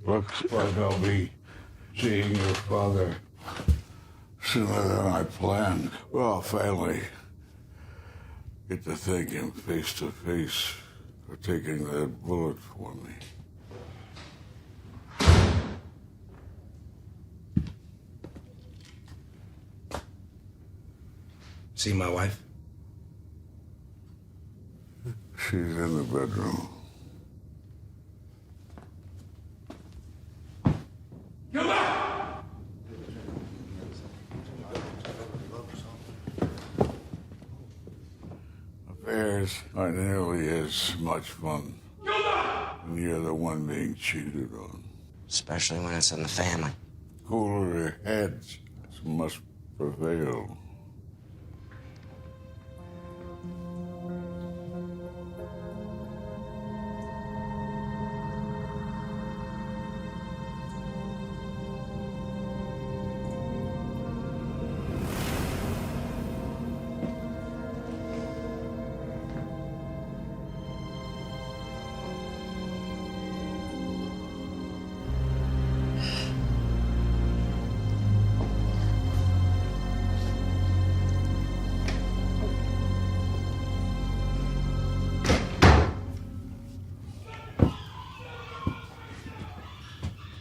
Looks like I'll be seeing your father sooner than I planned. Well, finally get to thank him face to face for taking that bullet for me. See my wife? She's in the bedroom. Come on! Affairs aren't nearly as much fun when you're the one being cheated on. Especially when it's in the family. Cooler heads must prevail.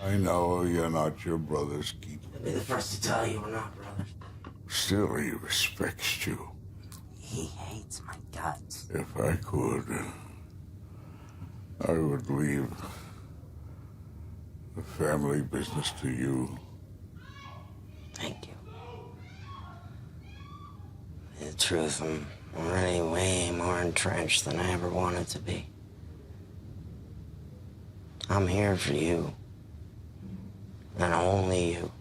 I know you're not your brother's keeper. I'll be the first to tell you we're not brothers. Still, he respects you. He hates my guts. If I could, I would leave the family business to you. Thank you. The truth, I'm already way more entrenched than I ever wanted to be. I'm here for you. And only you.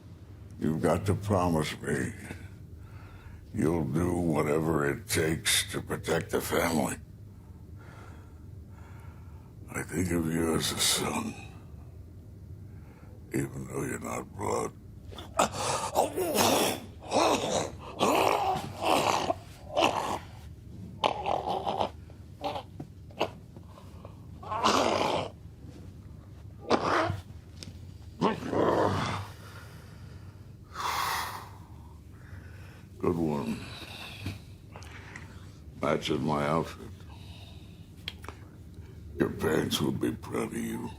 You've got to promise me you'll do whatever it takes to protect the family. I think of you as a son, even though you're not blood. Good one. Matches my outfit. Your parents would be proud of you.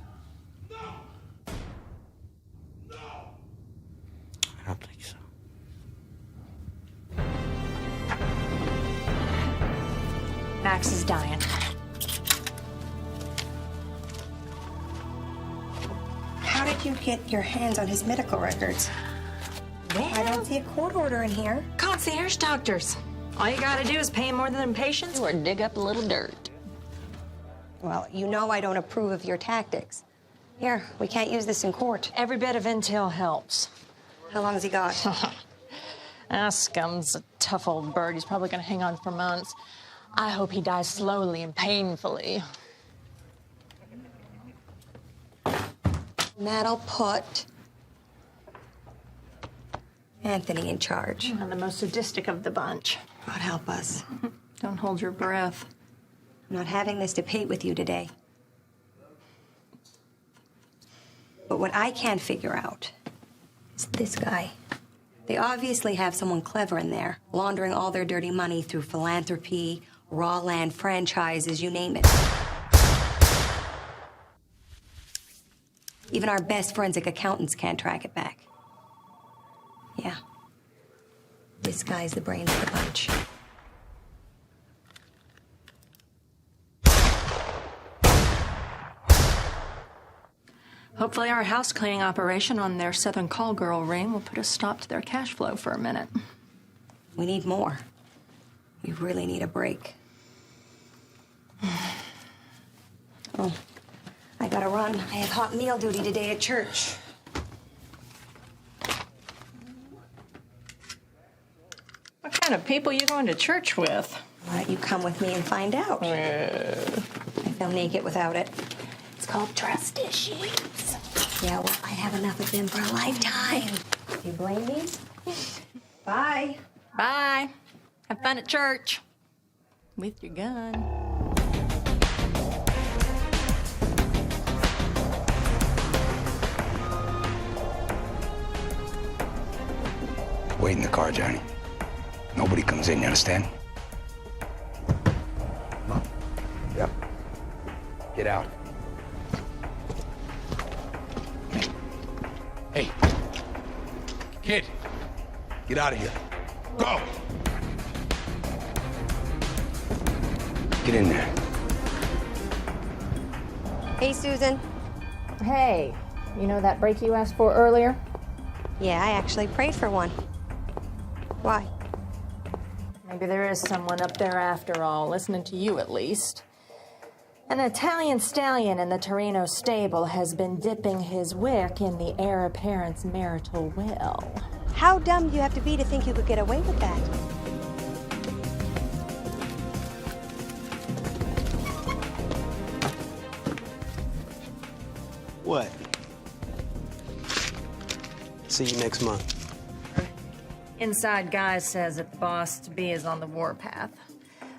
I don't think so. Max is dying. How did you get your hands on his medical records? I don't see a court order in here. Concierge doctors. All you gotta do is pay more than patients or dig up a little dirt. Well, you know I don't approve of your tactics. Here, we can't use this in court. Every bit of intel helps. How long has he got? Scum's a tough old bird. He's probably gonna hang on for months. I hope he dies slowly and painfully. That'll put Anthony in charge. And the most sadistic of the bunch. God help us. Don't hold your breath. I'm not having this debate with you today. But what I can't figure out is this guy. They obviously have someone clever in there, laundering all their dirty money through philanthropy, raw land franchises, you name it. Even our best forensic accountants can't track it back. Yeah. This guy's the brains of the bunch. Hopefully our house cleaning operation on their Southern Call Girl ring will put a stop to their cash flow for a minute. We need more. We really need a break. Oh, I gotta run. I have hot meal duty today at church. What kind of people you going to church with? Why don't you come with me and find out? I feel naked without it. It's called trust issues. Yeah, well, I have enough of them for a lifetime. Do you blame me? Bye. Bye. Have fun at church. With your gun. wait in the car, Johnny. Nobody comes in, you understand? Yep. Get out. Hey. Kid. Get out of here. Go! Get in there. Hey, Susan. Hey, you know that break you asked for earlier? Yeah, I actually prayed for one. Why? Maybe there is someone up there after all, listening to you at least. An Italian stallion in the Torino stable has been dipping his wick in the heir apparent's marital well. How dumb do you have to be to think you could get away with that? What? See you next month. Inside guy says that the boss-to-be is on the warpath.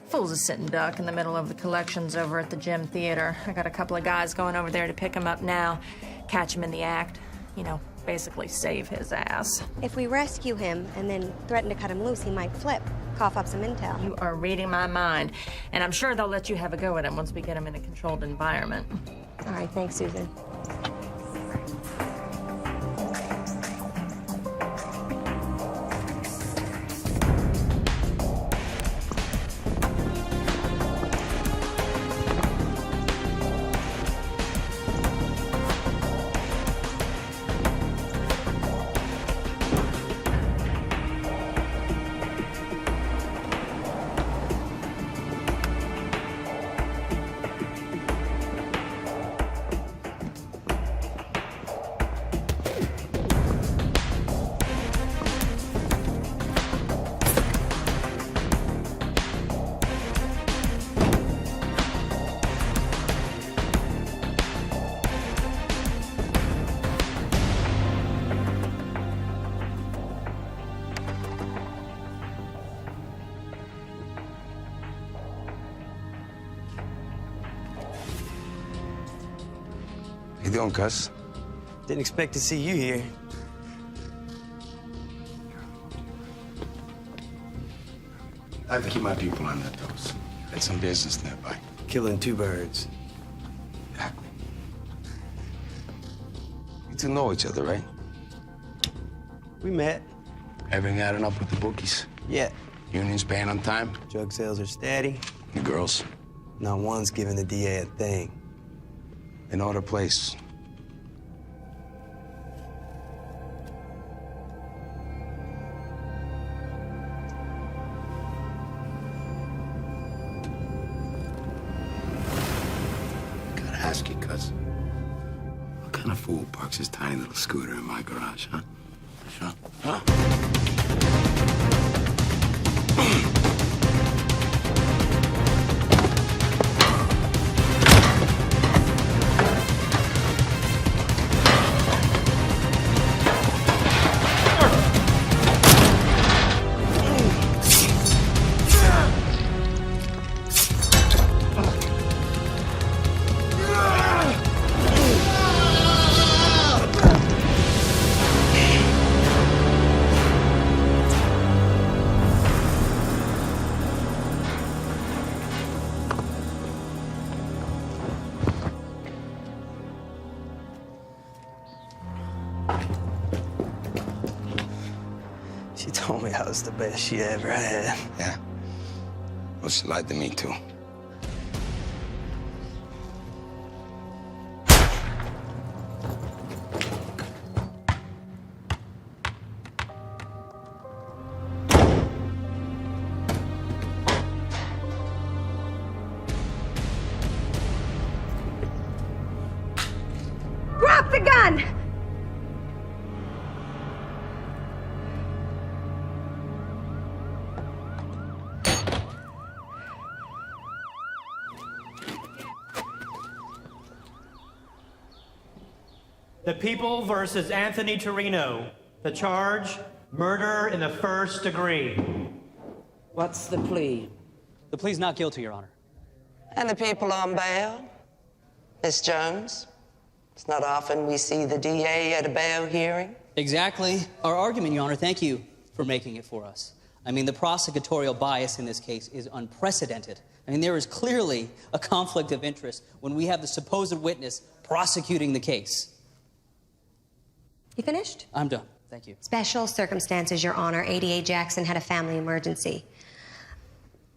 Fool's a sitting duck in the middle of the collections over at the Gym Theater. I got a couple of guys going over there to pick him up now, catch him in the act. You know, basically save his ass. If we rescue him and then threaten to cut him loose, he might flip, cough up some intel. You are reading my mind, and I'm sure they'll let you have a go at him once we get him in a controlled environment. All right, thanks, Susan. You doing, cuz? Didn't expect to see you here. I have to keep my people on their toes. Got some business nearby. Killing two birds. Exactly. You two know each other, right? We met. Everything adding up with the bookies? Yeah. Unions paying on time? Drug sales are steady. The girls? Not one's giving the DA a thing. They know their place. Gotta ask you, cuz. What kind of fool parks his tiny little scooter in my garage, huh? Huh? She told me I was the best she ever had. Yeah. Well, she lied to me, too. Drop the gun! The People versus Anthony Torino. The charge, murder in the first degree. What's the plea? The plea's not guilty, Your Honor. And the people on bail? Miss Jones? It's not often we see the DA at a bail hearing. Exactly. Our argument, Your Honor. Thank you for making it for us. I mean, the prosecutorial bias in this case is unprecedented. I mean, there is clearly a conflict of interest when we have the supposed witness prosecuting the case. You finished? I'm done. Thank you. Special circumstances, Your Honor. ADA Jackson had a family emergency.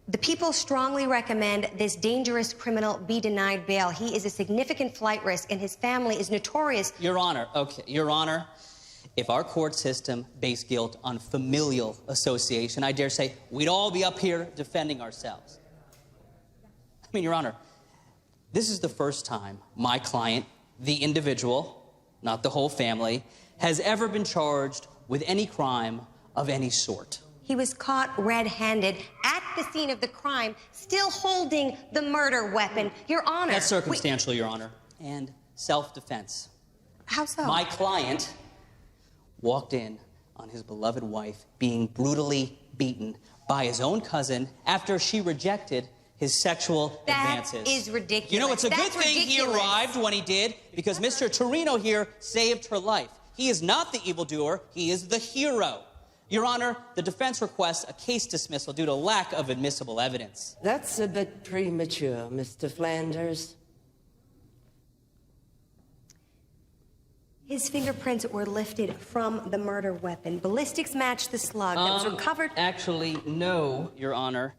The people strongly recommend this dangerous criminal be denied bail. He is a significant flight risk, and his family is notorious. Your Honor, okay, Your Honor, if our court system based guilt on familial association, I dare say we'd all be up here defending ourselves. I mean, Your Honor, this is the first time my client, the individual, not the whole family, has ever been charged with any crime of any sort. He was caught red-handed at the scene of the crime, still holding the murder weapon. Your Honor. That's circumstantial, Your Honor, and self-defense. How so? My client walked in on his beloved wife being brutally beaten by his own cousin after she rejected his sexual advances. That is ridiculous. You know, it's a That's good thing ridiculous. he arrived when he did, because Mr. Torino here saved her life. He is not the evildoer, he is the hero. Your Honor, the defense requests a case dismissal due to lack of admissible evidence. That's a bit premature, Mr. Flanders. His fingerprints were lifted from the murder weapon. Ballistics matched the slug that was recovered. Actually, no, Your Honor.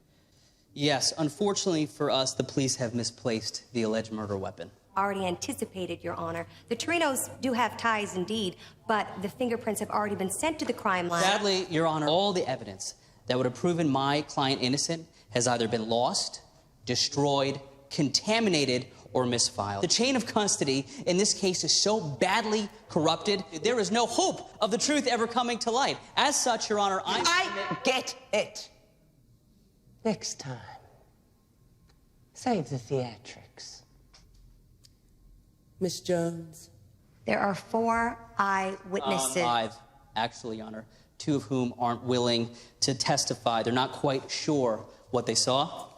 Yes, unfortunately for us, the police have misplaced the alleged murder weapon. Already anticipated, Your Honor. The Torinos do have ties indeed, but the fingerprints have already been sent to the crime lab. Sadly, Your Honor, all the evidence that would have proven my client innocent has either been lost, destroyed, contaminated, or misfiled. The chain of custody in this case is so badly corrupted, there is no hope of the truth ever coming to light. As such, Your Honor, I get it. Next time, save the theatrics. Miss Jones? There are 4 eyewitnesses. 5, actually, Your Honor, 2 of whom aren't willing to testify. They're not quite sure what they saw.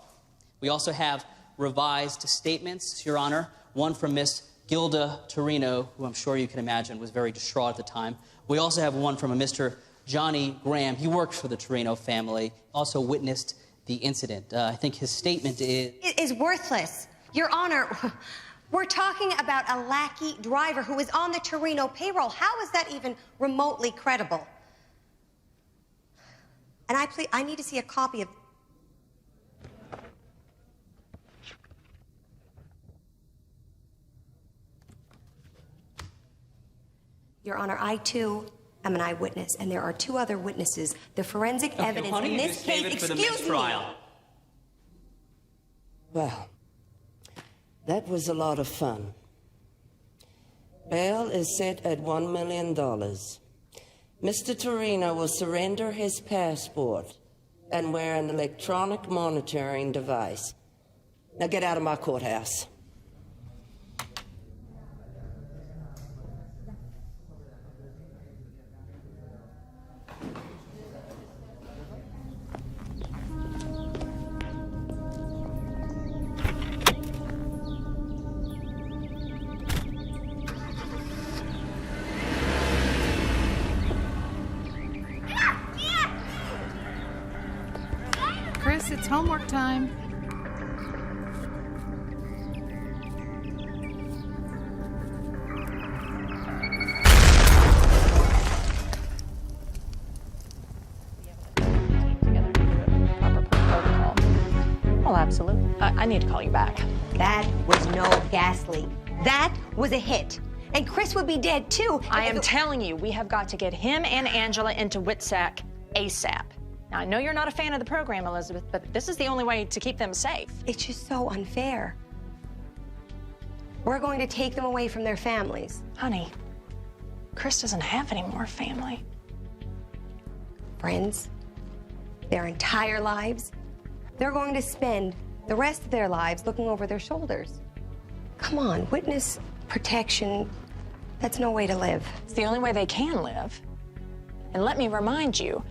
We also have revised statements, Your Honor, one from Miss Gilda Torino, who I'm sure you can imagine was very distraught at the time. We also have one from a Mr. Johnny Graham. He worked for the Torino family, also witnessed the incident. I think his statement is... It is worthless. Your Honor, we're talking about a lackey driver who is on the Torino payroll. How is that even remotely credible? And I need to see a copy of... Your Honor, I too am an eyewitness, and there are 2 other witnesses. The forensic evidence honey, in this case, excuse me. Well, that was a lot of fun. Bail is set at $1 million. Mr. Torino will surrender his passport and wear an electronic monitoring device. Now get out of my courthouse. Chris, it's homework time. Well, absolutely. I need to call you back. That was no gas leak. That was a hit. And Chris would be dead, too. I am telling you, we have got to get him and Angela into WITSEC ASAP. Now, I know you're not a fan of the program, Elizabeth, but this is the only way to keep them safe. It's just so unfair. We're going to take them away from their families. Honey, Chris doesn't have any more family. Friends, their entire lives, they're going to spend the rest of their lives looking over their shoulders. Come on, witness protection, that's no way to live. It's the only way they can live. And let me remind you,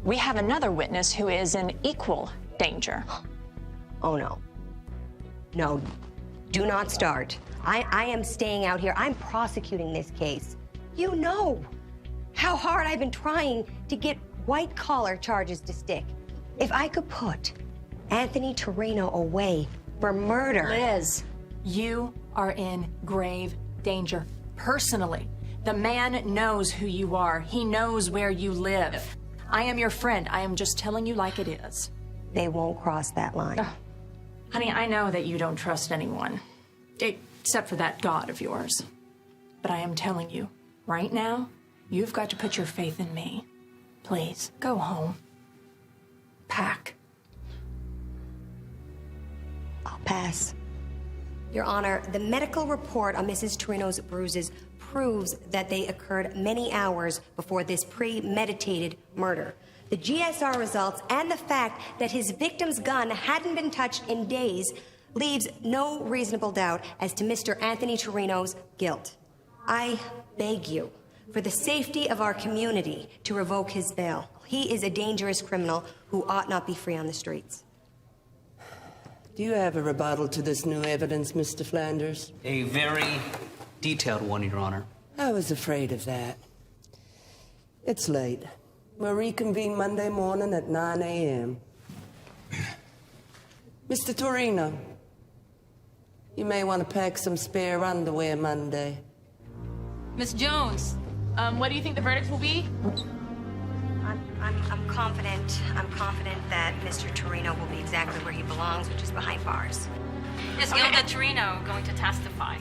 we have another witness who is in equal danger. Oh, no. No, do not start. I am staying out here. I'm prosecuting this case. You know how hard I've been trying to get white-collar charges to stick. If I could put Anthony Torino away for murder... Liz, you are in grave danger. Personally, the man knows who you are. He knows where you live. I am your friend. I am just telling you like it is. They won't cross that line. Honey, I know that you don't trust anyone, except for that God of yours. But I am telling you, right now, you've got to put your faith in me. Please, go home. Pack. I'll pass. Your Honor, the medical report on Mrs. Torino's bruises proves that they occurred many hours before this premeditated murder. The GSR results and the fact that his victim's gun hadn't been touched in days leaves no reasonable doubt as to Mr. Anthony Torino's guilt. I beg you, for the safety of our community, to revoke his bail. He is a dangerous criminal who ought not be free on the streets. Do you have a rebuttal to this new evidence, Mr. Flanders? A very detailed one, Your Honor. I was afraid of that. It's late. We'll reconvene Monday morning at 9 a.m. Mr. Torino, you may want to pack some spare underwear Monday. Miss Jones, what do you think the verdict will be? I'm confident. I'm confident that Mr. Torino will be exactly where he belongs, which is behind bars. Is Gilda Torino going to testify?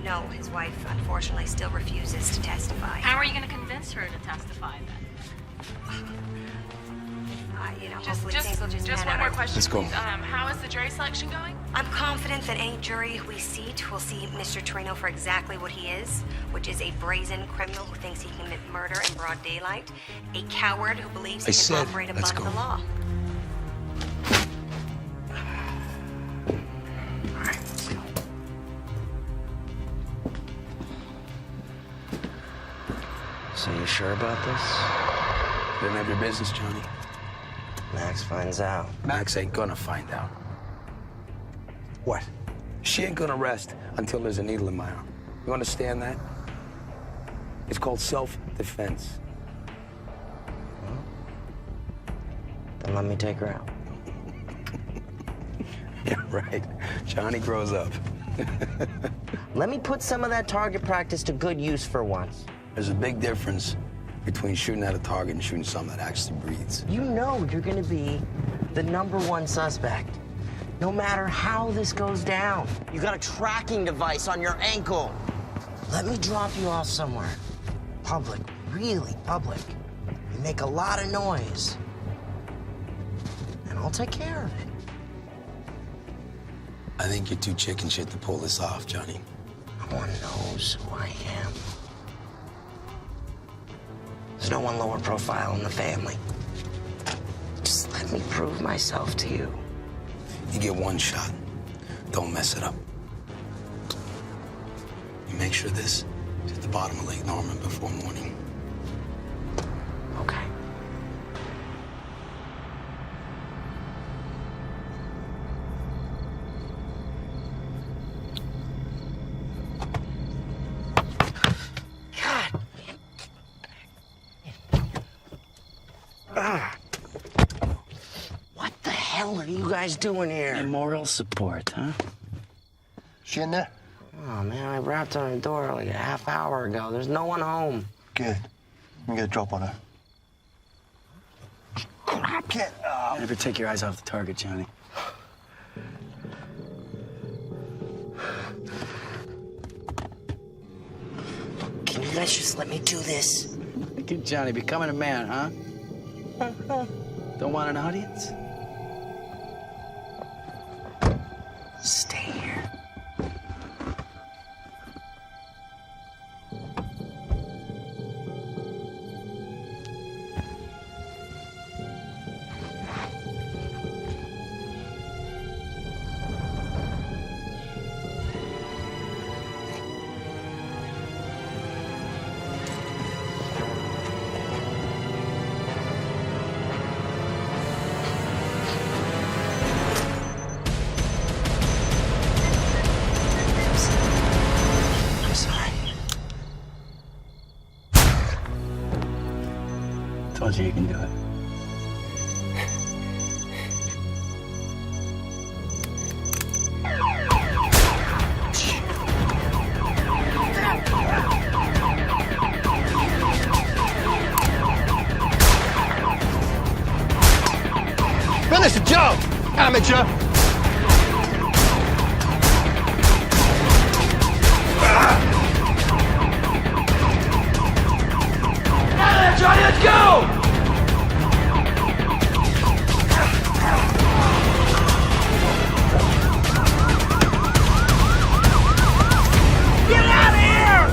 No, his wife unfortunately still refuses to testify. How are you going to convince her to testify then? Hopefully things will just one pan more out. question, Let's go. please. How is the jury selection going? I'm confident that any jury we seat will see Mr. Torino for exactly what he is, which is a brazen criminal who thinks he can commit murder in broad daylight, a coward who believes he can operate above the law. All right, let's go. So you sure about this? None of your business, Johnny. Max finds out. Max ain't gonna find out. What? She ain't gonna rest until there's a needle in my arm. You understand that? It's called self-defense. Then let me take her out. Yeah, right. Johnny grows up. Let me put some of that target practice to good use for once. There's a big difference between shooting at a target and shooting something that actually breathes. You know you're gonna be the #1 suspect. No matter how this goes down. You got a tracking device on your ankle. Let me drop you off somewhere. Public, really public. You make a lot of noise. And I'll take care of it. I think you're too chicken shit to pull this off, Johnny. No one knows who I am. There's no one lower profile in the family. Just let me prove myself to you. You get one shot. Don't mess it up. You make sure this is at the bottom of Lake Norman before morning. Okay. What the hell are you guys doing here? Moral support, huh? She in there? Oh, man, I rapped on her door like a half hour ago. There's no one home. Good. Let me get a drop on her. Get up. Never take your eyes off the target, Johnny. Can you guys just let me do this? Look at Johnny becoming a man, huh? Don't want an audience? Stay here. Told you can do it. Finish the job, amateur! Johnny, let's go! Get out of here!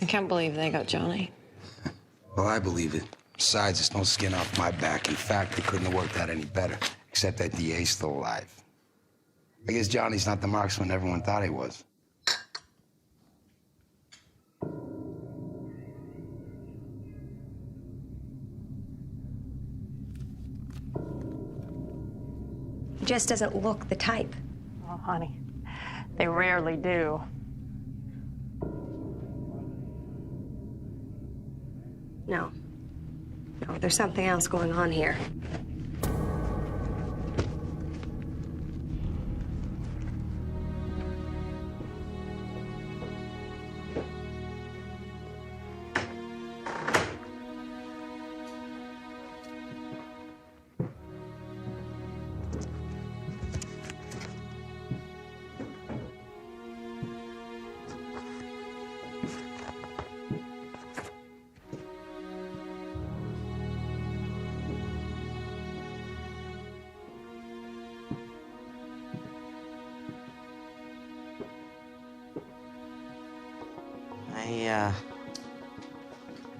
I can't believe they got Johnny. Well, I believe it. Besides, there's no skin off my back. In fact, it couldn't have worked out any better, except that DA's still alive. I guess Johnny's not the marksman everyone thought he was. He just doesn't look the type. Oh, honey, they rarely do. No. No, there's something else going on here.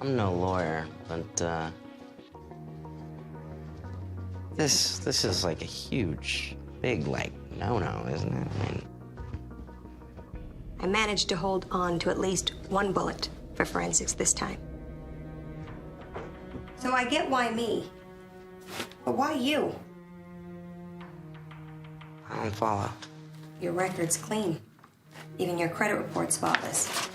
I'm no lawyer, but, this is like a huge, big, like, no-no, isn't it? I mean... I managed to hold on to at least one bullet for forensics this time. So I get why me. But why you? I don't follow. Your record's clean. Even your credit report's spotless.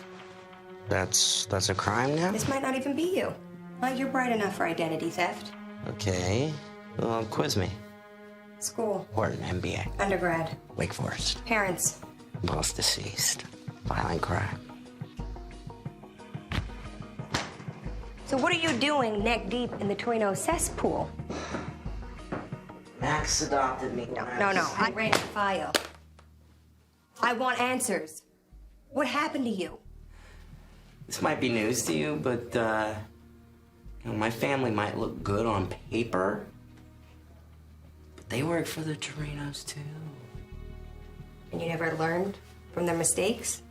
That's a crime now? This might not even be you. Well, you're bright enough for identity theft. Okay. Well, quiz me. School. Wharton, MBA. Undergrad. Wake Forest. Parents. Both deceased. Violent crime. So what are you doing neck deep in the Torino cesspool? Max adopted me. No. I ran the file. I want answers. What happened to you? This might be news to you, but, you know, my family might look good on paper, but they work for the Torinos, too. And you never learned from their mistakes?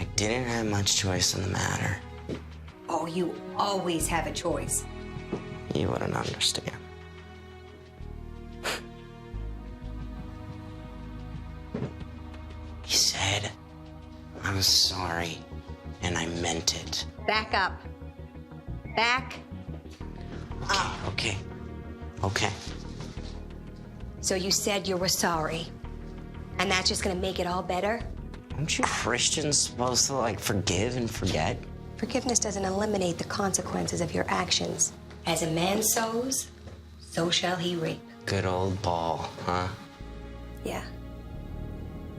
I didn't have much choice in the matter. Oh, you always have a choice. You wouldn't understand. He said, I'm sorry, and I meant it. Back up. Back up. Okay. So you said you were sorry, and that's just gonna make it all better? Aren't you Christians supposed to, like, forgive and forget? Forgiveness doesn't eliminate the consequences of your actions. As a man sows, so shall he reap. Good old Paul, huh? Yeah.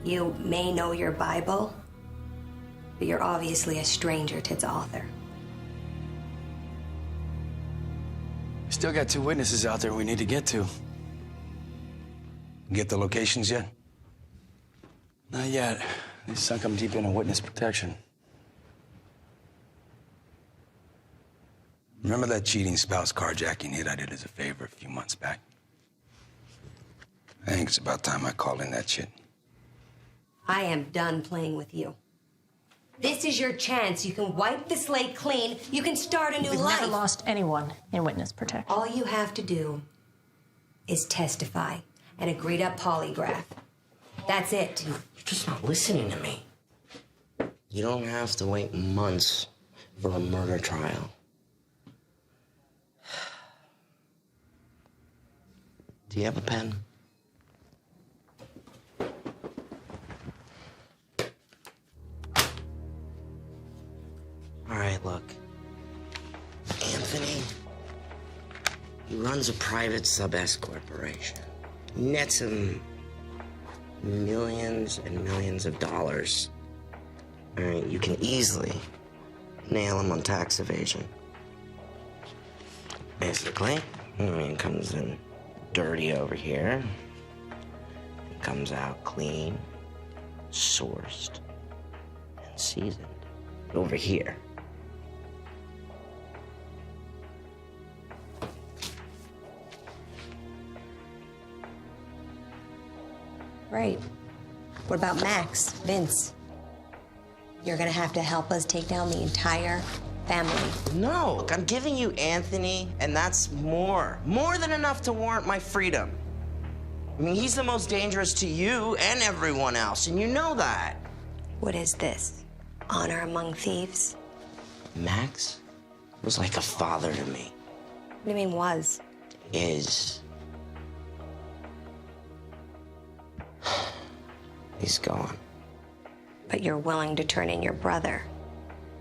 You may know your Bible, but you're obviously a stranger to its author. Still got 2 witnesses out there we need to get to. Get the locations yet? Not yet. They sunk them deep into witness protection. Remember that cheating spouse carjacking hit I did as a favor a few months back? I think it's about time I called in that shit. I am done playing with you. This is your chance. You can wipe the slate clean. You can start a new We've life. never lost anyone in witness protection. All you have to do is testify and agree to polygraph. That's it. You're just not listening to me. You don't have to wait months for a murder trial. Do you have a pen? All right, look. Anthony, he runs a private sub-S corporation. Nets him millions and millions of dollars. All right, you can easily nail him on tax evasion. Basically, comes in dirty over here, comes out clean, sourced, and seasoned over here. Right. What about Max, Vince? You're gonna have to help us take down the entire family. No, look, I'm giving you Anthony, and that's more than enough to warrant my freedom. I mean, he's the most dangerous to you and everyone else, and you know that. What is this? Honor among thieves? Max was like a father to me. What do you mean was? Is. He's gone. But you're willing to turn in your brother.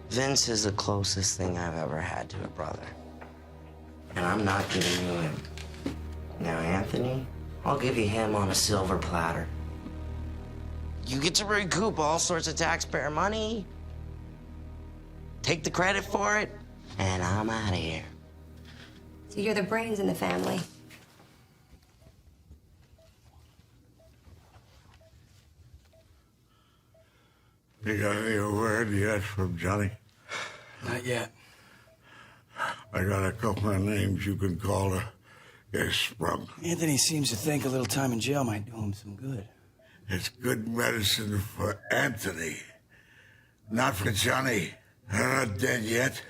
Vince is the closest thing I've ever had to a brother. And I'm not giving you him. Now, Anthony, I'll give you him on a silver platter. You get to recoup all sorts of taxpayer money, take the credit for it, and I'm out of here. So you're the brains in the family. You got any word yet from Johnny? Not yet. I got a couple of names you can call to get sprung. Anthony seems to think a little time in jail might do him some good. It's good medicine for Anthony, not for Johnny. They're not dead yet.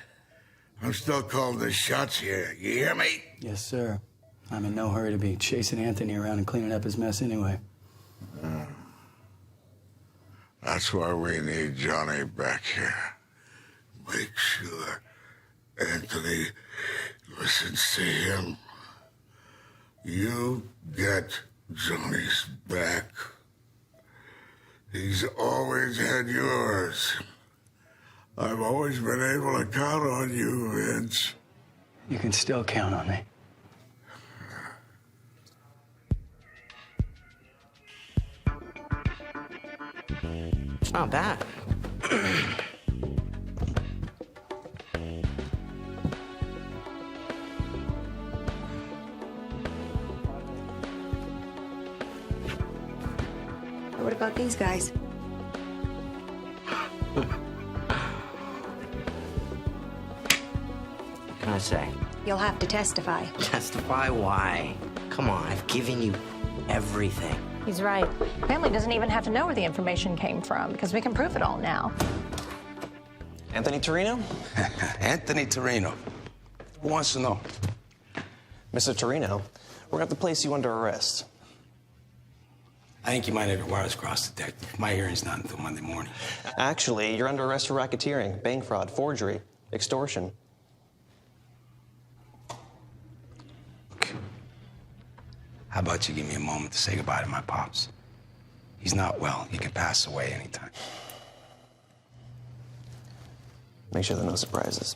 I'm still calling the shots here. You hear me? Yes, sir. I'm in no hurry to be chasing Anthony around and cleaning up his mess anyway. That's why we need Johnny back here. Make sure Anthony listens to him. You get Johnny's back. He's always had yours. I've always been able to count on you, Vince. You can still count on me. It's not bad. What about these guys? What can I say? You'll have to testify. Testify why? Come on, I've given you everything. He's right. Family doesn't even have to know where the information came from because we can prove it all now. Anthony Torino? Anthony Torino. Who wants to know? Mr. Torino, we're going to place you under arrest. I think you might have your wires crossed, Detective. My hearing's not until Monday morning. Actually, you're under arrest for racketeering, bank fraud, forgery, extortion. Okay. How about you give me a moment to say goodbye to my pops? He's not well. He could pass away anytime. Make sure there are no surprises.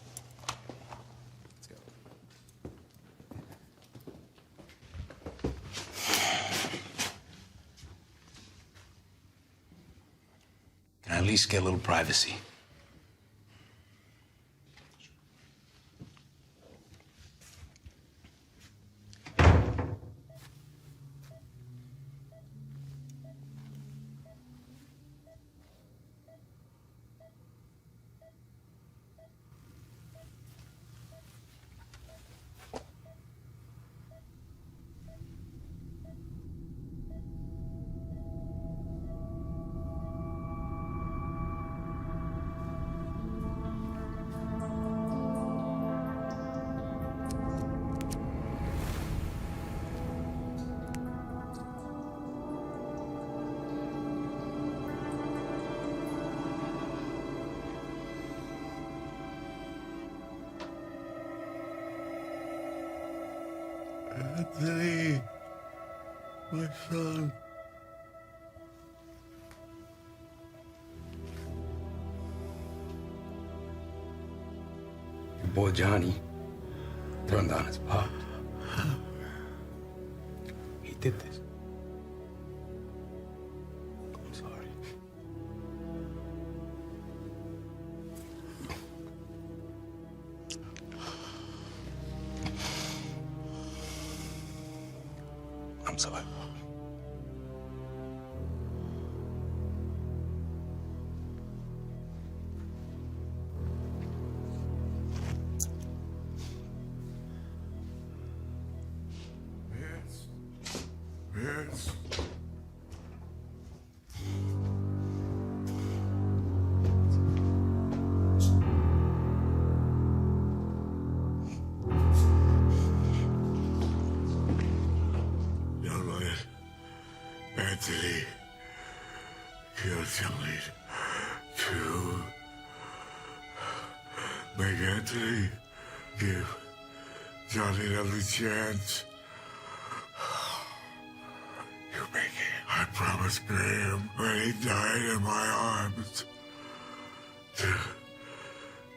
Can I at least get a little privacy? Anthony, my son. Your boy Johnny turned on his pop. He did this. I'm sorry. I'm sorry. Yes. Young man, Anthony killed Johnny to make Anthony give Johnny another chance. You make it. I promised Graham when he died in my arms to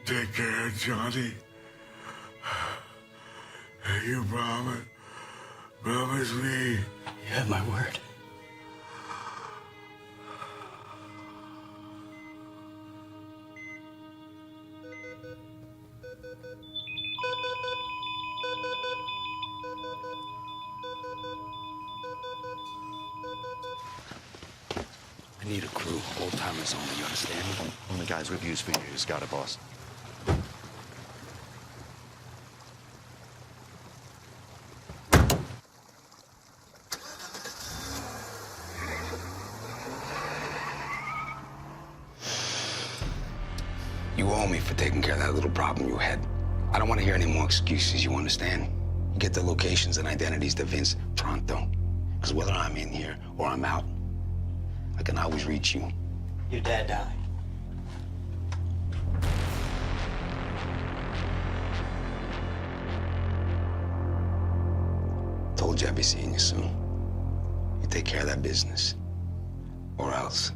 take care of Johnny. And you promise me. You have my word. I need a crew, old-timers only, you understand me? Only guys we've used for years. Got it, boss. You owe me for taking care of that little problem you had. I don't want to hear any more excuses, you understand? You get the locations and identities to Vince pronto. Because whether I'm in here or I'm out, I can always reach you. Your dad died. Told you I'd be seeing you soon. You take care of that business. Or else.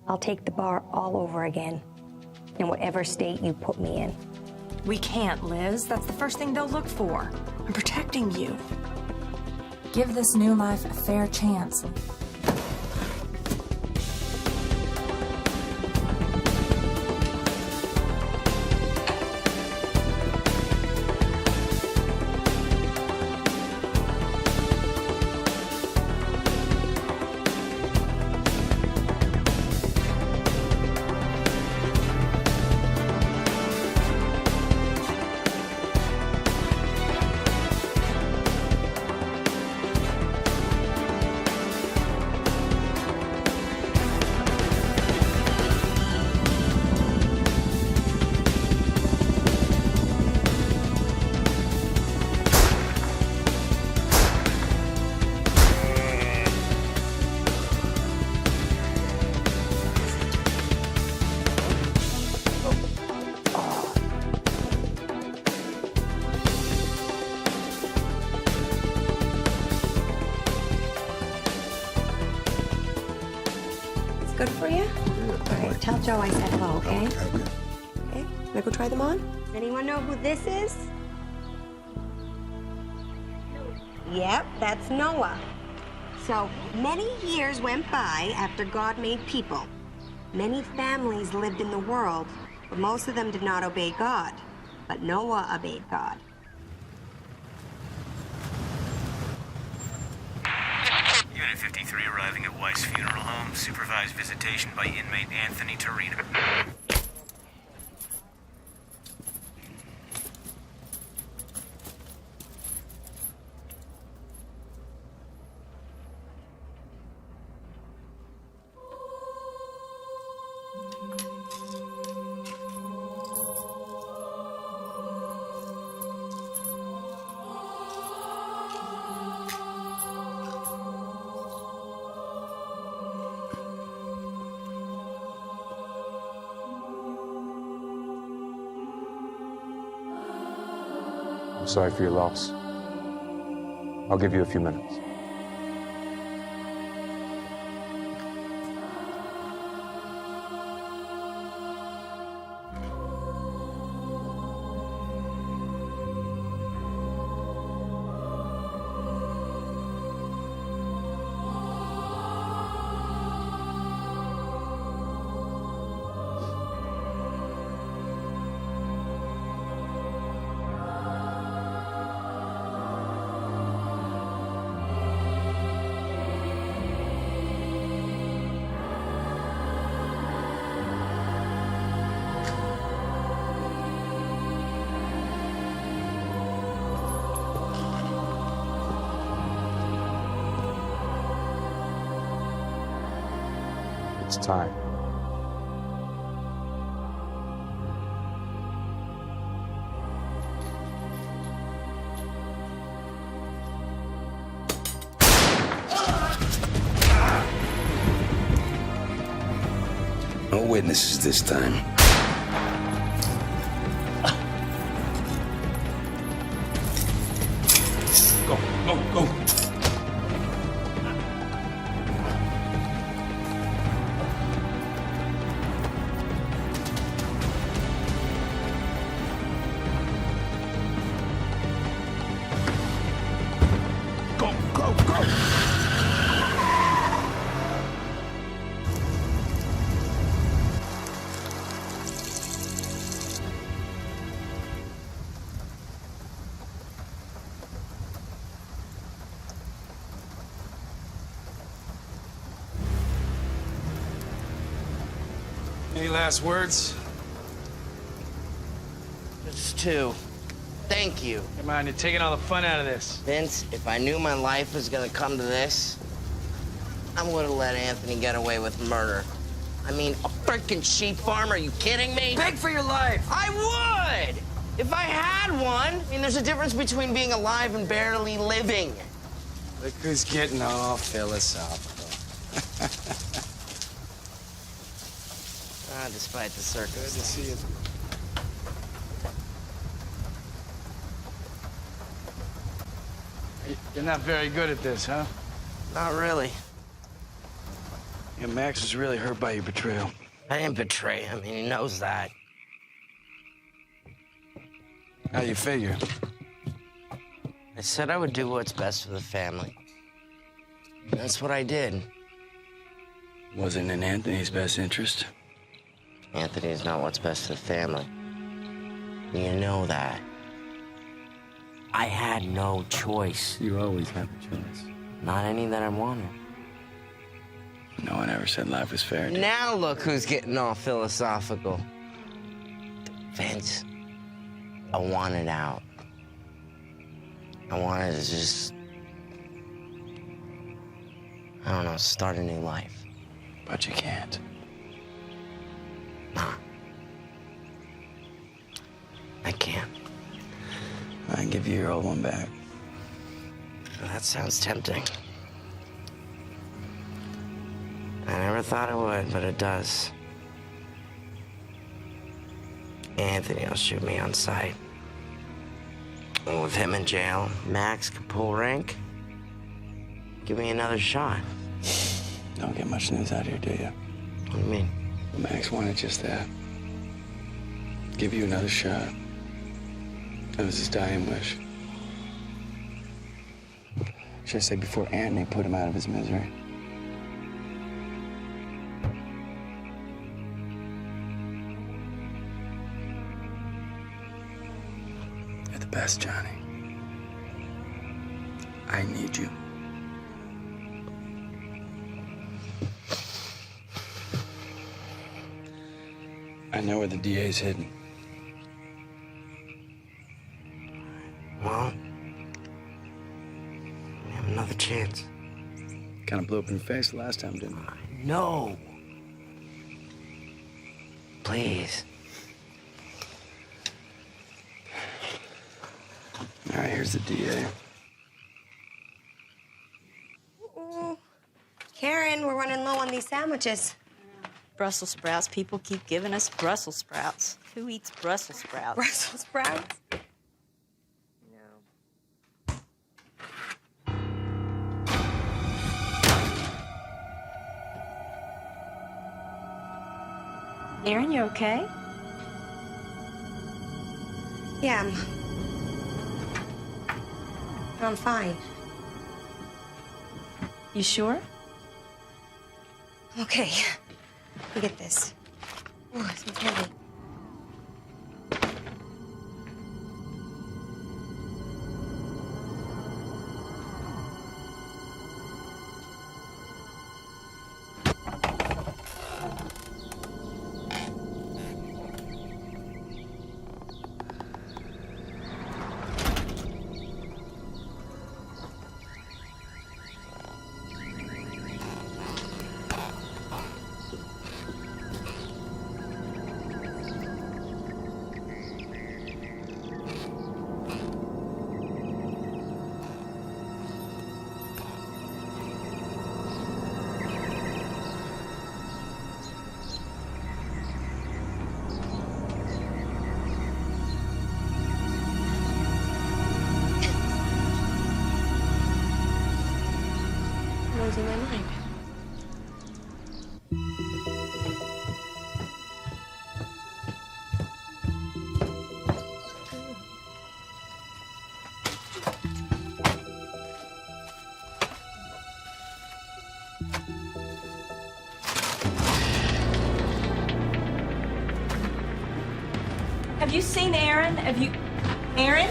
I'll take the bar all over again, in whatever state you put me in. We can't, Liz. That's the first thing they'll look for. I'm protecting you. Give this new life a fair chance. Good for you? All right, tell Joe I said hello, okay? Okay, wanna go try them on? Anyone know who this is? Yep, that's Noah. So, many years went by after God made people. Many families lived in the world, but most of them did not obey God. But Noah obeyed God. Unit 53 arriving at Weiss Funeral Home. Supervised visitation by inmate Anthony Torino. Sorry for your loss. I'll give you a few minutes. It's time. No witnesses this time. Go, go, go. Any last words? Just two. Thank you. Come on, you're taking all the fun out of this. Vince, if I knew my life was gonna come to this, I would have let Anthony get away with murder. I mean, a freaking sheep farm, are you kidding me? Beg for your life! I would! If I had one. I mean, there's a difference between being alive and barely living. Look who's getting all philosophical. Despite the circumstances. Good to see you. You're not very good at this, huh? Not really. Yeah, Max was really hurt by your betrayal. I didn't betray him. He knows that. How you figure? I said I would do what's best for the family. That's what I did. Wasn't in Anthony's best interest. Anthony is not what's best for the family. You know that. I had no choice. You always have a choice. Not any that I wanted. No one ever said life was fair. Now look who's getting all philosophical. Vince, I wanted out. I wanted to just, I don't know, start a new life. But you can't. Nah. I can't. I can give you your old one back. That sounds tempting. I never thought it would, but it does. Anthony will shoot me on sight. And with him in jail, Max can pull rank. Give me another shot. Don't get much news out here, do you? What do you mean? Max wanted just that. Give you another shot. That was his dying wish. Should I say before Anthony put him out of his misery? You're the best, Johnny. I need you. I know where the DA's hidden. Well, we have another chance. Kind of blew up in your face the last time, didn't it? No. Please. All right, here's the DA. Karen, we're running low on these sandwiches. Brussels sprouts. People keep giving us Brussels sprouts. Who eats Brussels sprouts? Brussels sprouts? Aaron, you okay? Yeah, I'm fine. You sure? Okay, look at this. Oh, it smells heavy. Losing my mind. Have you seen Aaron? Aaron?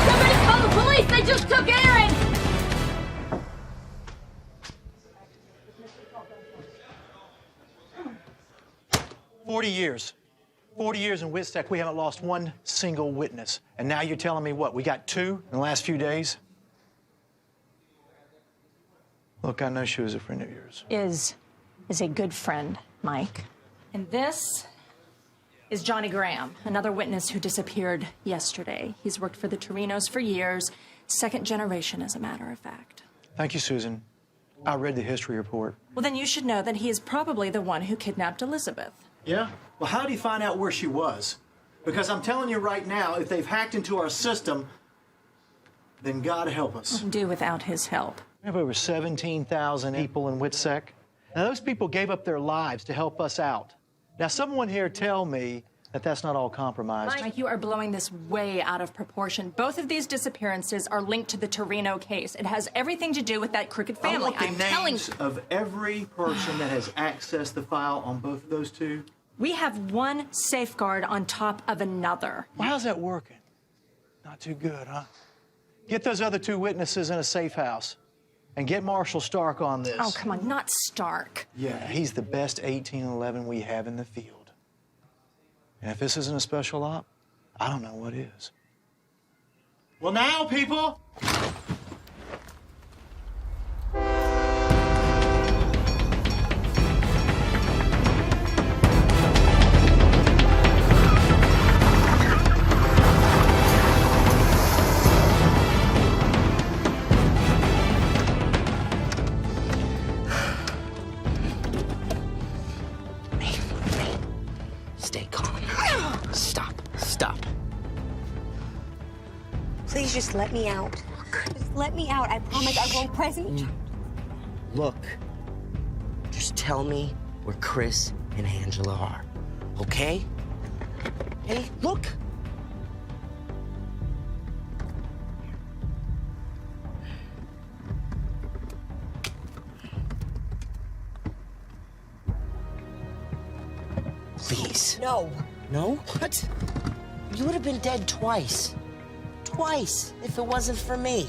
Somebody call the police! They just took Aaron! 40 years. 40 years in Whitstack, we haven't lost one single witness. And now you're telling me what? We got 2 in the last few days? Look, I know she was a friend of yours. Is a good friend, Mike. And this is Johnny Graham, another witness who disappeared yesterday. He's worked for the Torinos for years, second generation, as a matter of fact. Thank you, Susan. I read the history report. Well, then you should know that he is probably the one who kidnapped Elizabeth. Yeah? Well, how did he find out where she was? Because I'm telling you right now, if they've hacked into our system, then God help us. Do without his help. We have over 17,000 people in Whitsack. Now, those people gave up their lives to help us out. Now, someone here tell me that that's not all compromised. Mike, you are blowing this way out of proportion. Both of these disappearances are linked to the Torino case. It has everything to do with that crooked family. I'm telling you. Of every person that has accessed the file on both of those 2. We have one safeguard on top of another. Well, how's that working? Not too good, huh? Get those other 2 witnesses in a safe house and get Marshall Stark on this. Oh, come on, not Stark. Yeah, he's the best 1811 we have in the field. And if this isn't a special op, I don't know what is. Well, now, people! Stay calm. Stop. Stop. Please just let me out. Just let me out. I promise I won't press you. Look. Just tell me where Chris and Angela are. Okay? Hey, look. Please. No. No? What? You would have been dead twice. Twice, if it wasn't for me.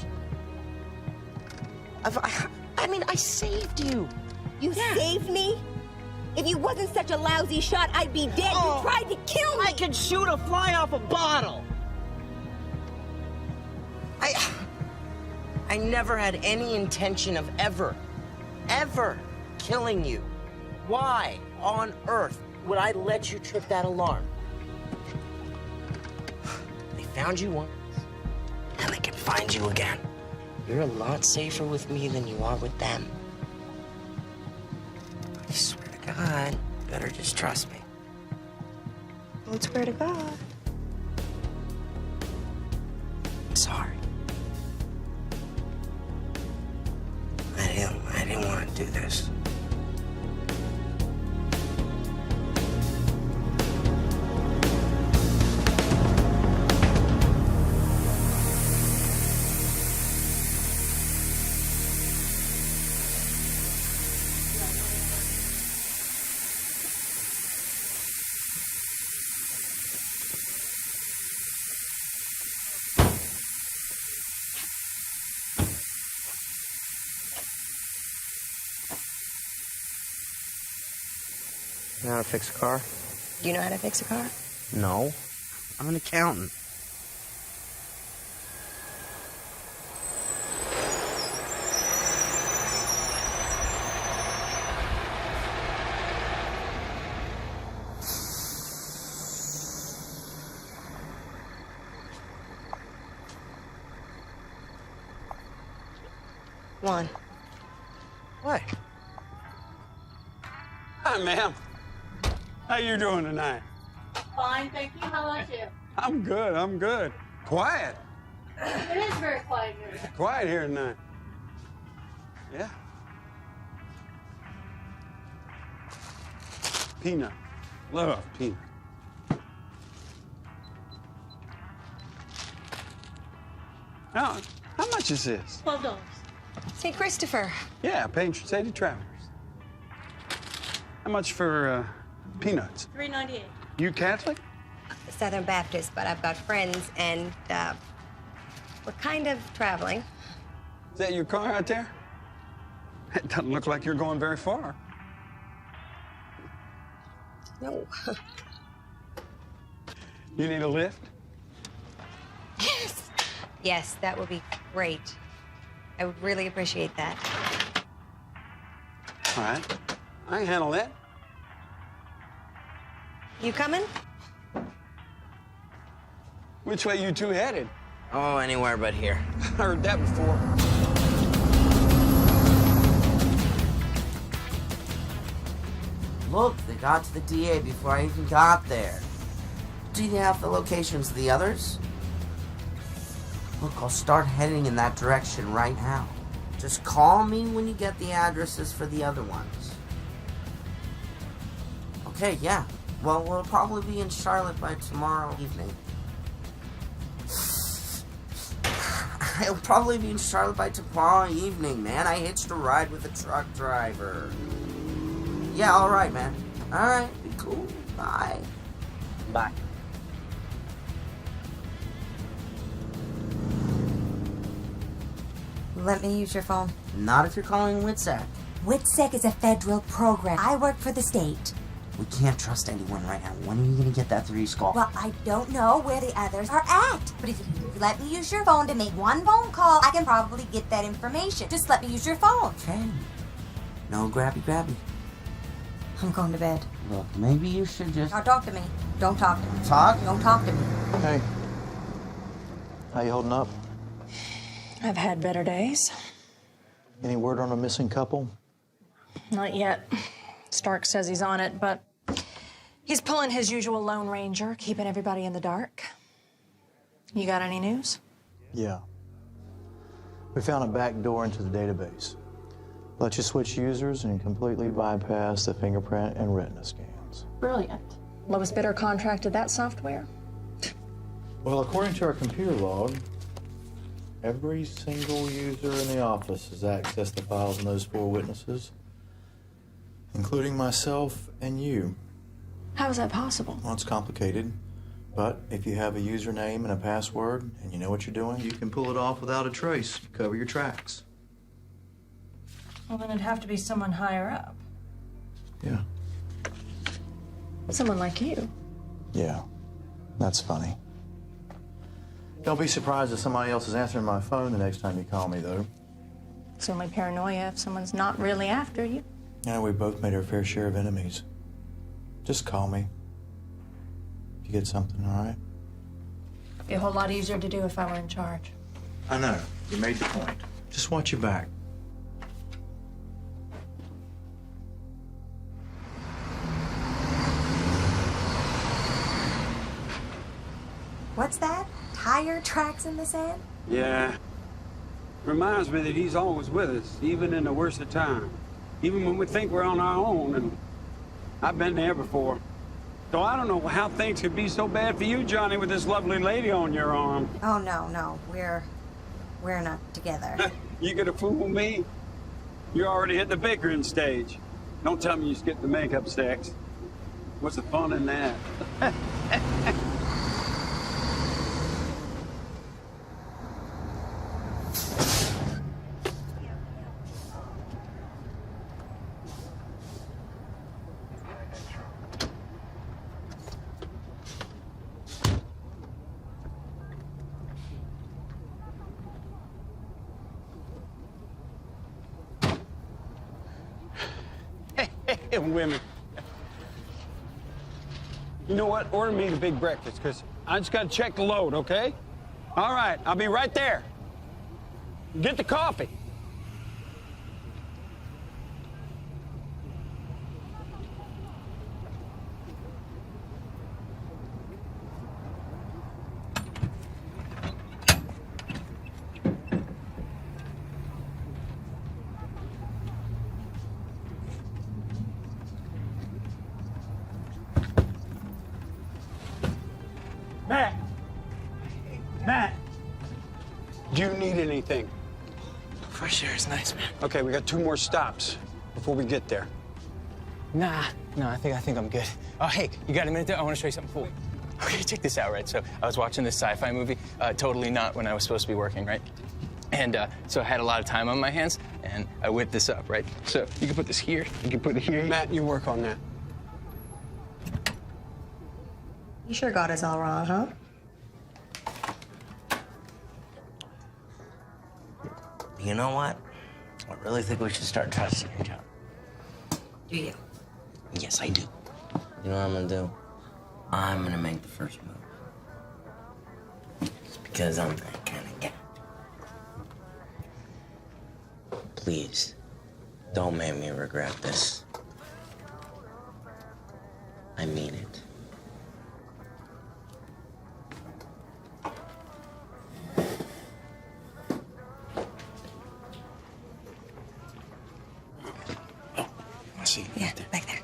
I mean, I saved you. You saved me? If you wasn't such a lousy shot, I'd be dead. You tried to kill me. I could shoot a fly off a bottle. I never had any intention of ever killing you. Why on earth would I let you trip that alarm? They found you once, and they can find you again. You're a lot safer with me than you are with them. I swear to God, you better just trust me. Don't swear to God. Sorry. I didn't want to do this. You know how to fix a car? Do you know how to fix a car? No. I'm an accountant. One. What? Hi, ma'am. How you doing tonight? Fine, thank you. How about you? I'm good, I'm good. Quiet. It is very quiet here. Quiet here tonight. Yeah. Peanut. Love peanut. Now, how much is this? $12. St. Christopher. Yeah, patron saint of travelers. How much for peanuts? $3.98. You Catholic? Southern Baptist, but I've got friends, and we're kind of traveling. Is that your car out there? It doesn't look like you're going very far. No. You need a lift? Yes. Yes, that would be great. I would really appreciate that. All right. I can handle that. You coming? Which way you two headed? Oh, anywhere but here. I heard that before. Look, they got to the DA before I even got there. Do you have the locations of the others? Look, I'll start heading in that direction right now. Just call me when you get the addresses for the other ones. Okay, yeah. Well, we'll probably be in Charlotte by tomorrow evening. I'll probably be in Charlotte by tomorrow evening, man. I hitched a ride with a truck driver. Yeah, alright, man. Alright, be cool. Bye. Bye. Let me use your phone. Not if you're calling WITSEC. WITSEC is a federal program. I work for the state. We can't trust anyone right now. When are you gonna get that 3 call? Well, I don't know where the others are at. But if you let me use your phone to make one phone call, I can probably get that information. Just let me use your phone. Okay. No grabby. I'm going to bed. Look, maybe you should just... Now talk to me. Don't talk to me. Talk? Don't talk to me. Hey. How you holding up? I've had better days. Any word on a missing couple? Not yet. Stark says he's on it, but he's pulling his usual Lone Ranger, keeping everybody in the dark. You got any news? Yeah. We found a back door into the database. Let you switch users and completely bypass the fingerprint and retina scans. Brilliant. Lowest bidder contracted that software? Well, according to our computer log, every single user in the office has accessed the files on those 4 witnesses, including myself and you. How is that possible? Well, it's complicated, but if you have a username and a password and you know what you're doing, you can pull it off without a trace. Cover your tracks. Well, then it'd have to be someone higher up. Yeah. Someone like you. Yeah, that's funny. Don't be surprised if somebody else is answering my phone the next time you call me, though. It's only paranoia if someone's not really after you. Yeah, we both made our fair share of enemies. Just call me. If you get something, all right? Be a whole lot easier to do if I were in charge. I know. You made the point. Just watch your back. What's that? Tire tracks in the sand? Yeah. Reminds me that he's always with us, even in the worst of times. Even when we think we're on our own, and I've been there before. So I don't know how things could be so bad for you, Johnny, with this lovely lady on your arm. Oh, no. We're not together. You gonna fool me? You already hit the bickering stage. Don't tell me you skipped the makeup sex. What's the fun in that? Women. You know what? Order me the big breakfast, because I just got to check the load, okay? All right, I'll be right there. Get the coffee. Matt! Do you need anything? Fresh air is nice, man. Okay, we got 2 more stops before we get there. Nah, no, I think I'm good. Oh, hey, you got a minute there? I want to show you something cool. Okay, check this out, right? So I was watching this sci-fi movie, totally not when I was supposed to be working, right? And so I had a lot of time on my hands, and I whipped this up, right? So you can put this here, you can put it here. Matt, you work on that. You sure got us all wrong, huh? You know what? I really think we should start trusting each other. Do you? Yes, I do. You know what I'm gonna do? I'm gonna make the first move. Just because I'm that kind of guy. Please, don't make me regret this. I mean it. See, yeah, back there.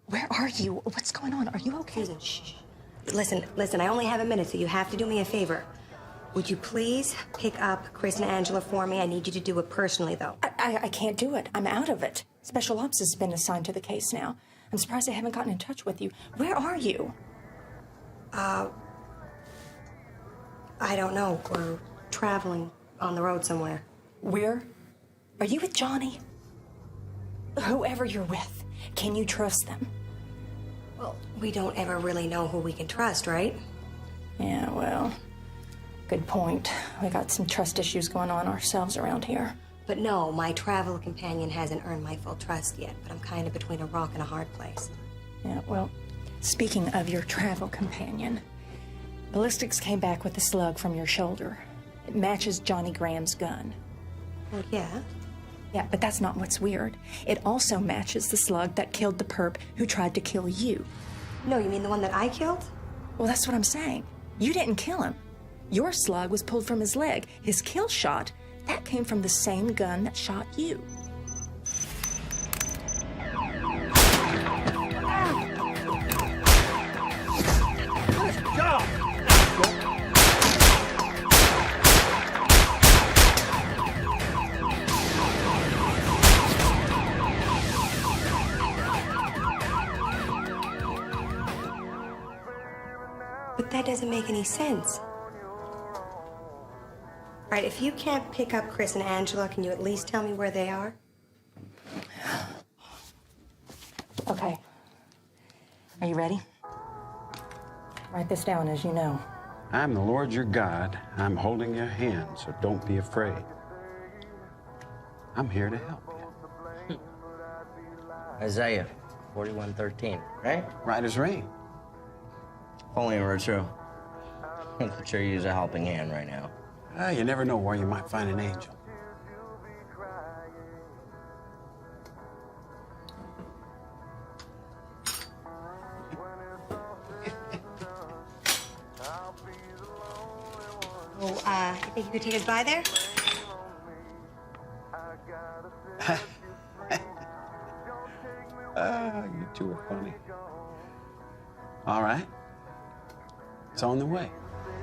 Where are you? What's going on? Are you okay? Susan, shh. Listen, I only have a minute, so you have to do me a favor. Would you please pick up Chris and Angela for me? I need you to do it personally, though. I can't do it. I'm out of it. Special Ops has been assigned to the case now. I'm surprised I haven't gotten in touch with you. Where are you? I don't know. We're traveling on the road somewhere. Where? Are you with Johnny? Whoever you're with, can you trust them? Well, we don't ever really know who we can trust, right? Yeah, well, good point. We got some trust issues going on ourselves around here. But no, my travel companion hasn't earned my full trust yet, but I'm kind of between a rock and a hard place. Yeah, well, speaking of your travel companion, ballistics came back with a slug from your shoulder. It matches Johnny Graham's gun. Oh, yeah? Yeah, but that's not what's weird. It also matches the slug that killed the perp who tried to kill you. No, you mean the one that I killed? Well, that's what I'm saying. You didn't kill him. Your slug was pulled from his leg. His kill shot, that came from the same gun that shot you. Go! But that doesn't make any sense. All right, if you can't pick up Chris and Angela, can you at least tell me where they are? Okay. Are you ready? Write this down as you know. I'm the Lord your God. I'm holding your hand, so don't be afraid. I'm here to help you. Isaiah 41:13, right? Right as rain. Only or true. I could sure use a helping hand right now. You never know where you might find an angel. Oh, you think you could take us by there? You two are funny. All right. It's on the way.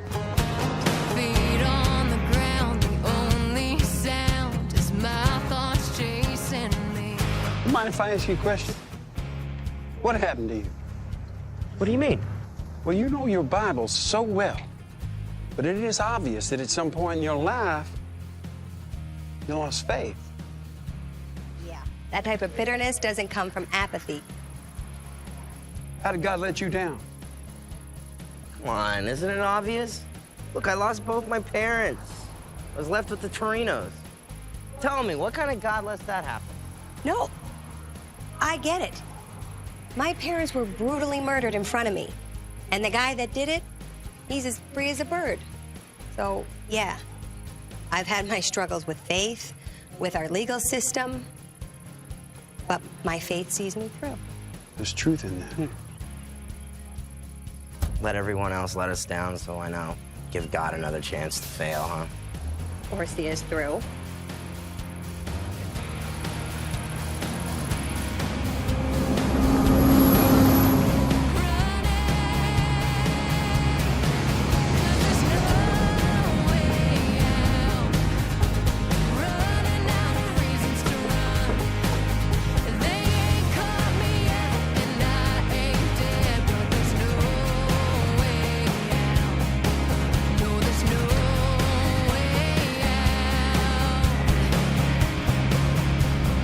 Feet on the ground, the only sound is my thoughts chasing me. You mind if I ask you a question? What happened to you? What do you mean? Well, you know your Bible so well, but it is obvious that at some point in your life, you lost faith. Yeah. That type of bitterness doesn't come from apathy. How did God let you down? Come on, isn't it obvious? Look, I lost both my parents. I was left with the Torinos. Tell me, what kind of God lets that happen? No, I get it. My parents were brutally murdered in front of me. And the guy that did it, he's as free as a bird. So, yeah, I've had my struggles with faith, with our legal system, but my faith sees me through. There's truth in that. Let everyone else let us down, so I know. Give God another chance to fail, huh? Or see us through.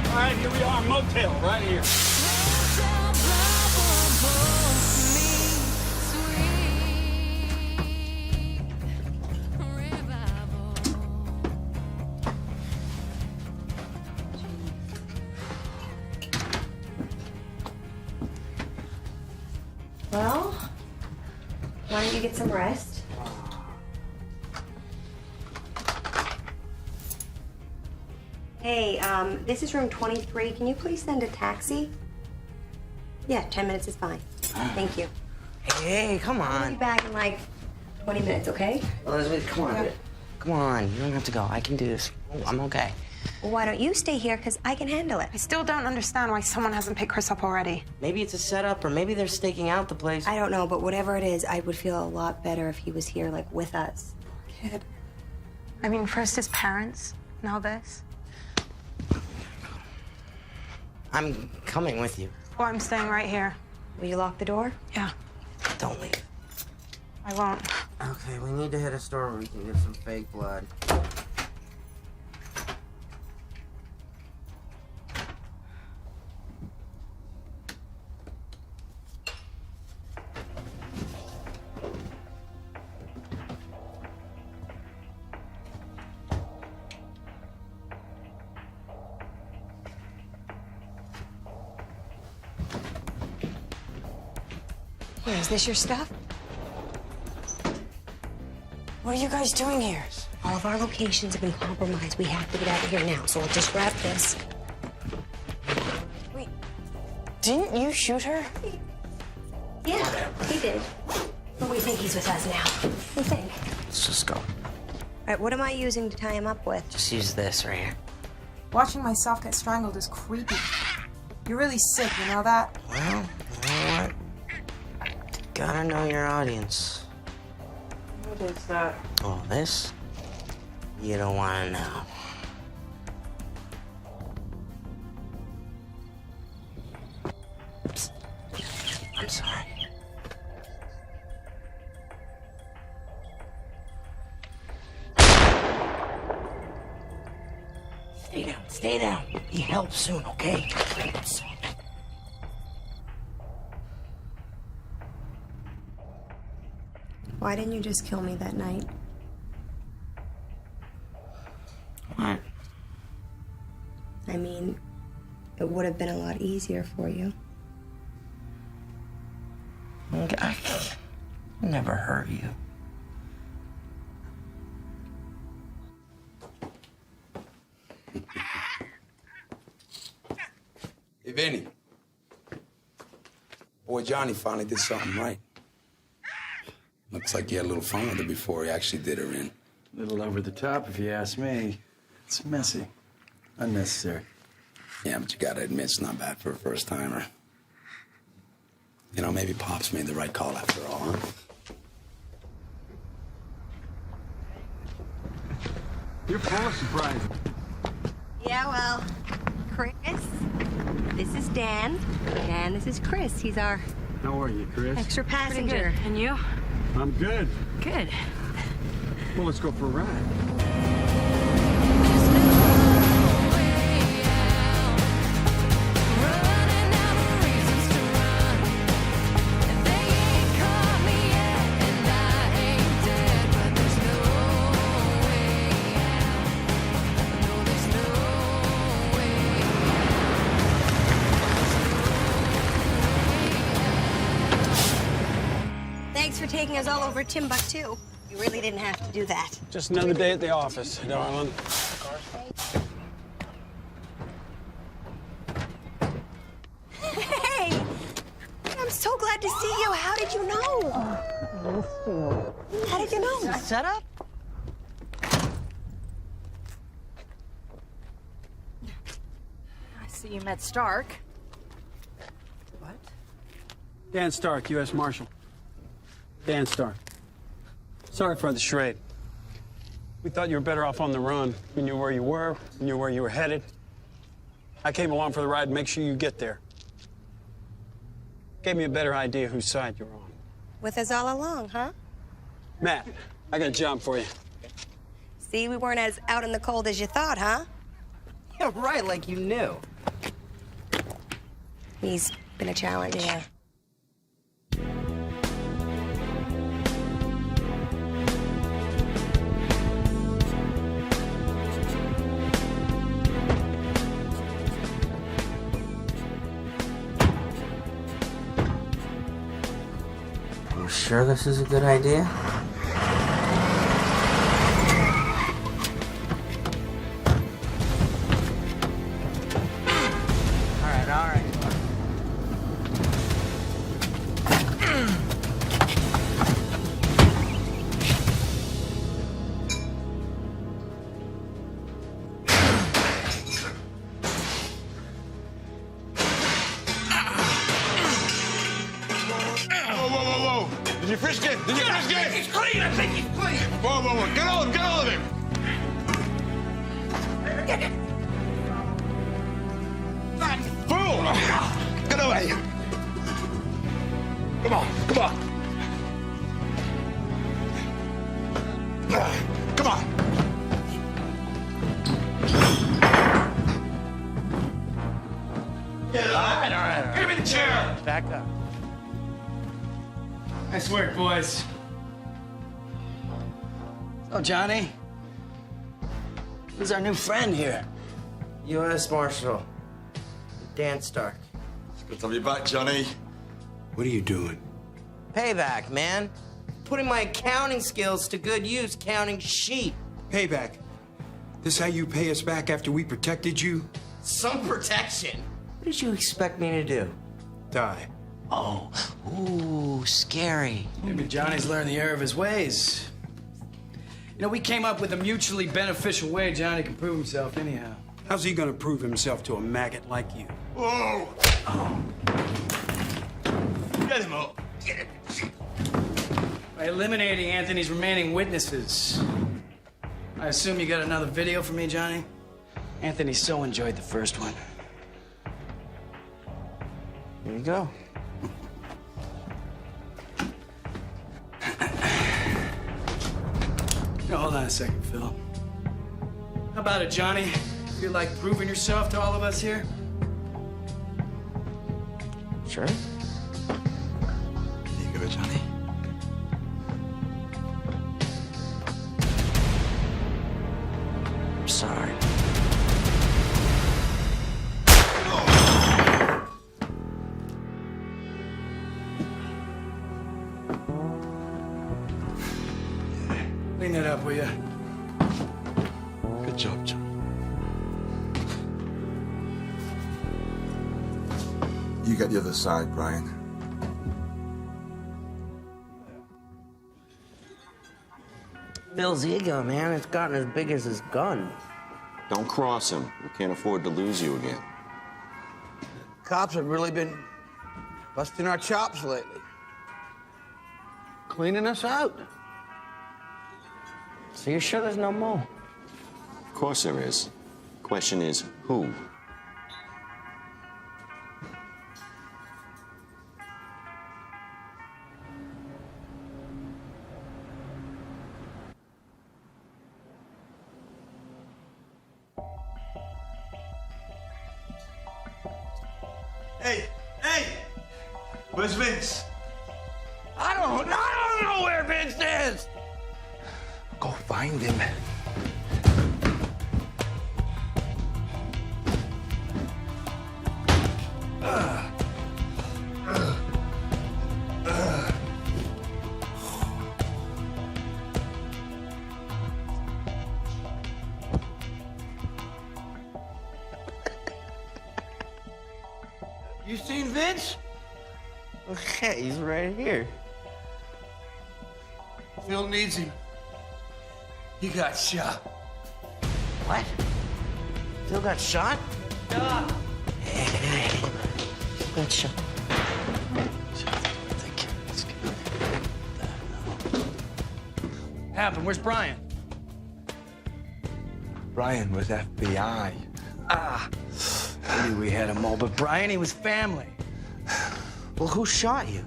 All right, here we are, motel, right here. Well, why don't you get some rest? Hey, this is room 23. Can you please send a taxi? Yeah, 10 minutes is fine. Thank you. Hey, come I'll on. be back in like 20 minutes, okay? Elizabeth, come on. Yeah. Come on, you don't have to go. I can do this. I'm okay. Well, why don't you stay here, because I can handle it. I still don't understand why someone hasn't picked Chris up already. Maybe it's a setup, or maybe they're staking out the place. I don't know, but whatever it is, I would feel a lot better if he was here, like, with us. Kid. I mean, first his parents, now this. I'm coming with you. Well, I'm staying right here. Will you lock the door? Yeah. Don't leave. I won't. Okay, we need to hit a store where we can get some fake blood. Where, is this your stuff? What are you guys doing here? All of our locations have been compromised. We have to get out of here now, so I'll just grab this. Wait, didn't you shoot her? Yeah, he did. But we think he's with us now. We think. Let's just go. All right, what am I using to tie him up with? Just use this right here. Watching myself get strangled is creepy. You're really sick, you know that? Well, you know what? Gotta know your audience. What is that? Oh, this? You don't want to know. Psst. I'm sorry. Stay down, stay down. Be help soon, okay? Why didn't you just kill me that night? What? I mean, it would have been a lot easier for you. Okay. Never hurt you. Hey, Vinny. Boy, Johnny finally did something right. Looks like he had a little fun with her before he actually did her in. A little over the top, if you ask me. It's messy. Unnecessary. Yeah, but you gotta admit it's not bad for a first-timer. You know, maybe Pop's made the right call after all, huh? You're full of surprises. Yeah, well, Chris, this is Dan. Dan, this is Chris. He's our How are you, Chris? extra passenger. And you? I'm good. Good. Well, let's go for a ride. Thanks for taking us all over Timbuktu. You really didn't have to do that. Just another day at the office, darling. Hey! I'm so glad to see you. How did you know? How did you know? Set up? I see you met Stark. What? Dan Stark, U.S. Marshal. Dan Stark. Sorry for the charade. We thought you were better off on the run. We knew where you were. We knew where you were headed. I came along for the ride to make sure you get there. Gave me a better idea whose side you're on. With us all along, huh? Matt, I got a job for you. See, we weren't as out in the cold as you thought, huh? Yeah, right, like you knew. He's been a challenge. Yeah. You sure this is a good idea? All right. Whoa. Did you frisk it? He's clean. I think he's clean. Whoa. Get all of him. Fool! Get over here. Come on. Come on. All right. Give me the chair. Back up. Nice work, boys. So, Johnny, who's our new friend here? U.S. Marshal Dan Stark. It's good to have you back, Johnny. What are you doing? Payback, man. Putting my accounting skills to good use, counting sheep. Payback. This how you pay us back after we protected you? Some protection. What did you expect me to do? Die. Oh, ooh, scary. Maybe Johnny's learned the error of his ways. You know, we came up with a mutually beneficial way Johnny can prove himself anyhow. How's he gonna prove himself to a maggot like you? Whoa! Get him up. By eliminating Anthony's remaining witnesses. I assume you got another video for me, Johnny? Anthony so enjoyed the first one. Here you go. Now, hold on a second, Phil. How about it, Johnny? Feel like proving yourself to all of us here? Sure. Here you go, Johnny. I'm sorry. Clean that up, will you? Good job, John. You got the other side, Brian. Bill's ego, man, it's gotten as big as his gun. Don't cross him. We can't afford to lose you again. Cops have really been busting our chops lately. Cleaning us out. So you're sure there's no more? Of course there is. Question is, who? Hey! Hey! Where's Vince? I don't know where Vince is! Go find him. You seen Vince? Okay, he's right here. Phil needs him. He got shot. What? Phil got shot? Yeah. Got shot. Happened? Where's Brian? Brian was FBI. I knew we had them all, but Brian, he was family. Well, who shot you?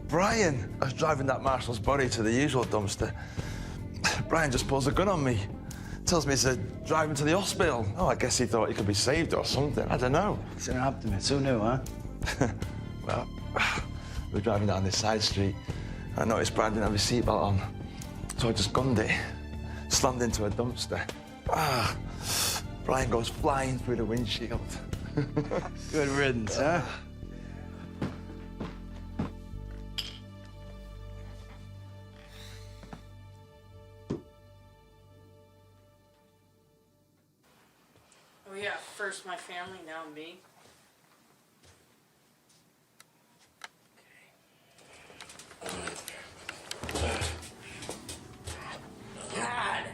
Brian. I was driving that marshal's body to the usual dumpster. Brian just pulls a gun on me. Tells me to drive him to the hospital. Oh, I guess he thought he could be saved or something. I don't know. He's an optimist. Who knew, huh? Well, we were driving down this side street. I noticed Brian didn't have his seatbelt on. So I just gunned it. Slammed into a dumpster. Brian goes flying through the windshield. Good riddance, huh? Oh yeah, first my family, now me. God.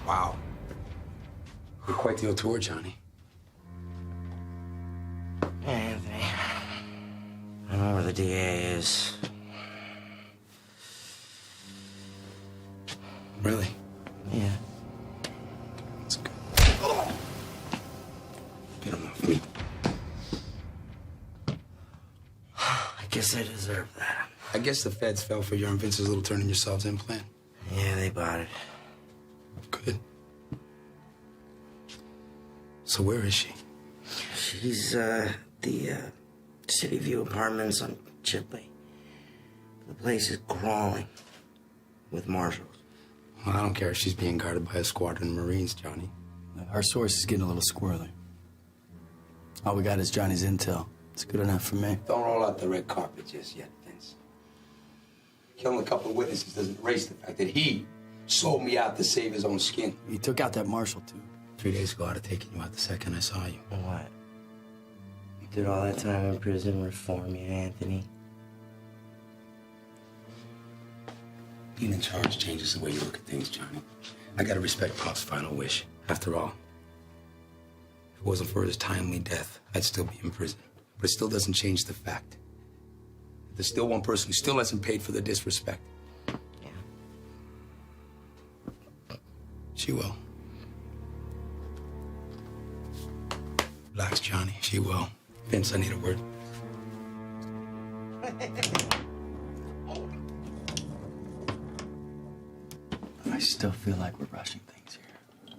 Wow. You're quite the tour, Johnny. Hey, Anthony. I know where the DA is. Really? Yeah. That's good. Get him off me. I guess I deserve that. I guess the feds fell for your and Vince's little turning yourselves in plan. Yeah, they bought it. Good. So where is she? She's, the City View Apartments on Chipley. The place is crawling with marshals. Well, I don't care if she's being guarded by a squadron of Marines, Johnny. Our source is getting a little squirrely. All we got is Johnny's intel. It's good enough for me. Don't roll out the red carpet just yet, Vince. Killing a couple of witnesses doesn't erase the fact that he sold me out to save his own skin. He took out that marshal, too. 3 days ago, I'd have taken you out the second I saw you. What? You did all that time in prison reform you, Anthony? Being in charge changes the way you look at things, Johnny. I gotta respect Pop's final wish. After all, if it wasn't for his timely death, I'd still be in prison. But it still doesn't change the fact that there's still one person who still hasn't paid for the disrespect. Yeah. She will. Relax, Johnny. She will. Vince, I need a word. I still feel like we're rushing things here.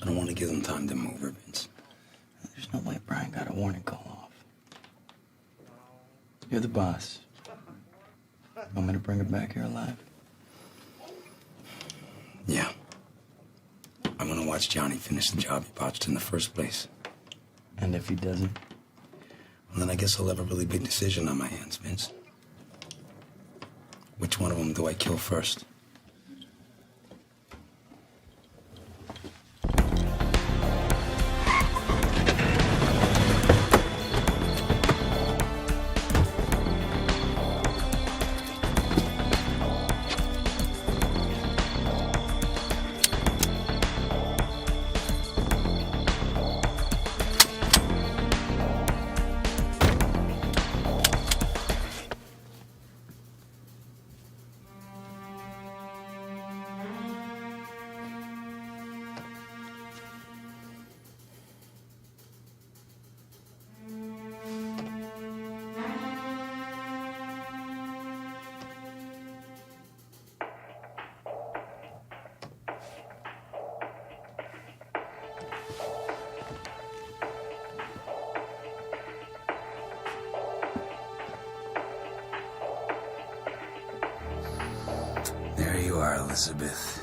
I don't want to give them time to move her, Vince. There's no way Brian got a warning call off. You're the boss. Want me to bring her back here alive? Yeah. I'm gonna watch Johnny finish the job he botched in the first place. And if he doesn't? Well, then I guess I'll have a really big decision on my hands, Vince. Which one of them do I kill first? There you are, Elizabeth.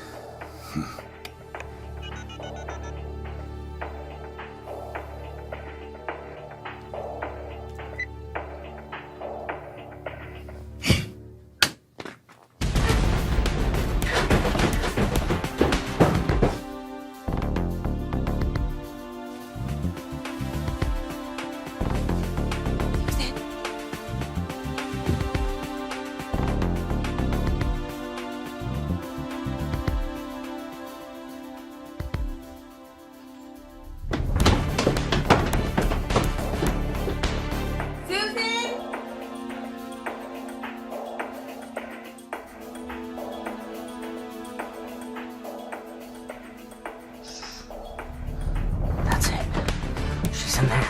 That's it. She's in there.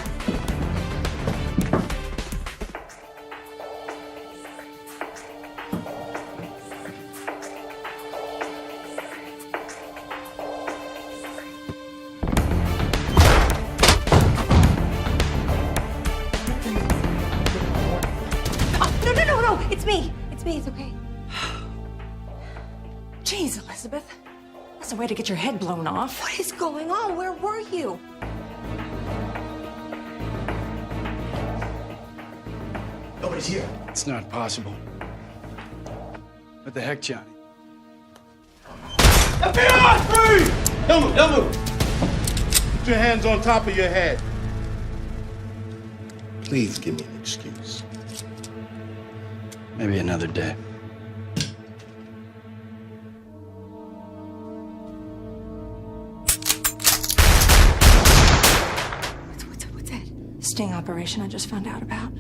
No, it's me. It's me, it's okay. Jeez, Elizabeth. That's a way to get your head blown off. What is going on? Where were you? Nobody's here. It's not possible. What the heck, Johnny? FBI! Free! Don't move, don't move! Put your hands on top of your head. Please give me an excuse. Maybe another day. What's that? Sting operation I just found out about.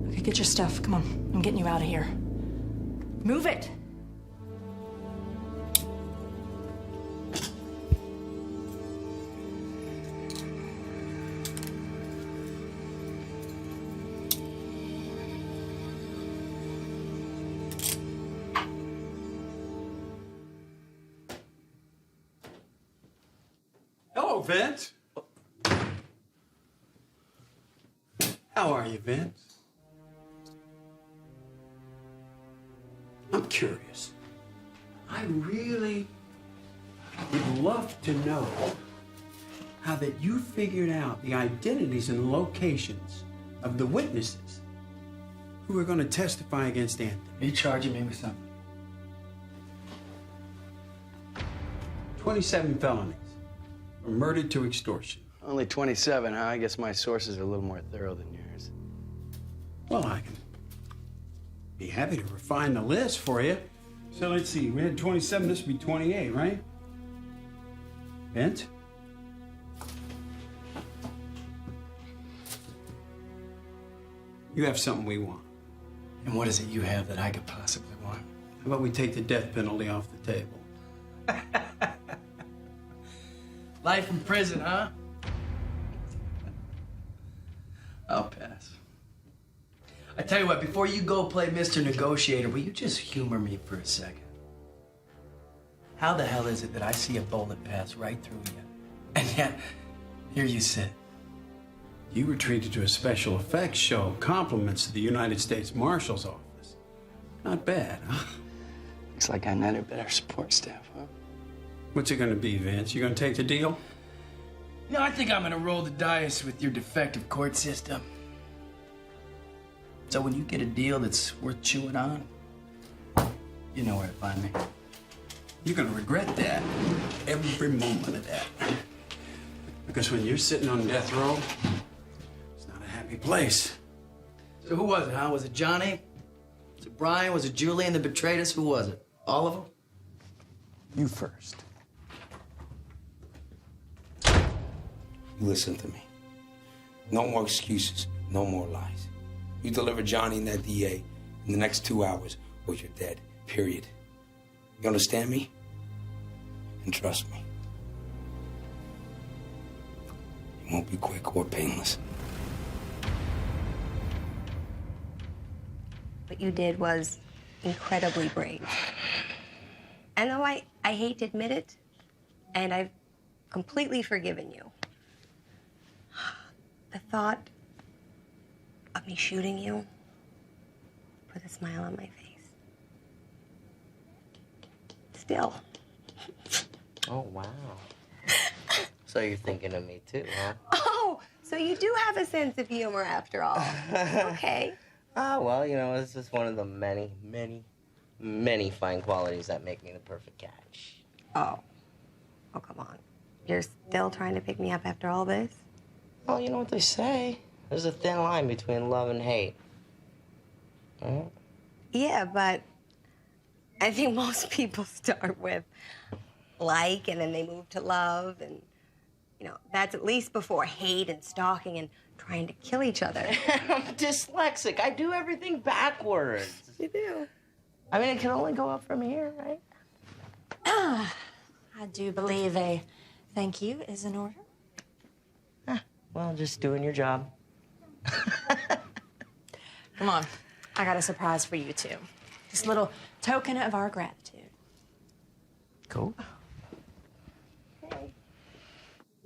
Okay, get your stuff. Come on. I'm getting you out of here. Move it! Hello, Vince. How are you, Vince? I'm curious. I really would love to know how that you figured out the identities and locations of the witnesses who are going to testify against Anthony. Are you charging me with something? 27 felonies, from murder to extortion. Only 27, huh? I guess my sources are a little more thorough than yours. Well, I can be happy to refine the list for you. So let's see, we had 27, this would be 28, right? Vince? You have something we want. And what is it you have that I could possibly want? How about we take the death penalty off the table? Life in prison, huh? I'll pass. I tell you what, before you go play Mr. Negotiator, will you just humor me for a second? How the hell is it that I see a bullet pass right through you? And yet, here you sit. You were treated to a special effects show, compliments to the United States Marshal's office. Not bad, huh? Looks like I netted better support staff, huh? What's it gonna be, Vince? You gonna take the deal? No, I think I'm gonna roll the dice with your defective court system. So when you get a deal that's worth chewing on, you know where to find me. You're gonna regret that. Every moment of that. Because when you're sitting on death row, it's not a happy place. So who was it, huh? Was it Johnny? Was it Brian? Was it Julian that betrayed us? Who was it? All of them? You first. You listen to me. No more excuses, no more lies. You deliver Johnny and that DA in the next 2 hours, or you're dead, period. You understand me? And trust me. It won't be quick or painless. What you did was incredibly brave. And though I hate to admit it, and I've completely forgiven you, the thought of me shooting you put a smile on my face. Still. Oh, wow. So you're thinking of me too, huh? Oh, so you do have a sense of humor after all. Okay. Well, you know, it's just one of the many, many, many fine qualities that make me the perfect catch. Oh. Oh, come on. You're still trying to pick me up after all this? Well, you know what they say. There's a thin line between love and hate. Right? Yeah, but I think most people start with like, and then they move to love, and, you know, that's at least before hate and stalking and trying to kill each other. I'm dyslexic. I do everything backwards. You do. I mean, it can only go up from here, right? I do believe a thank you is in order. Well, just doing your job. Come on. I got a surprise for you, too. Just a little token of our gratitude. Cool.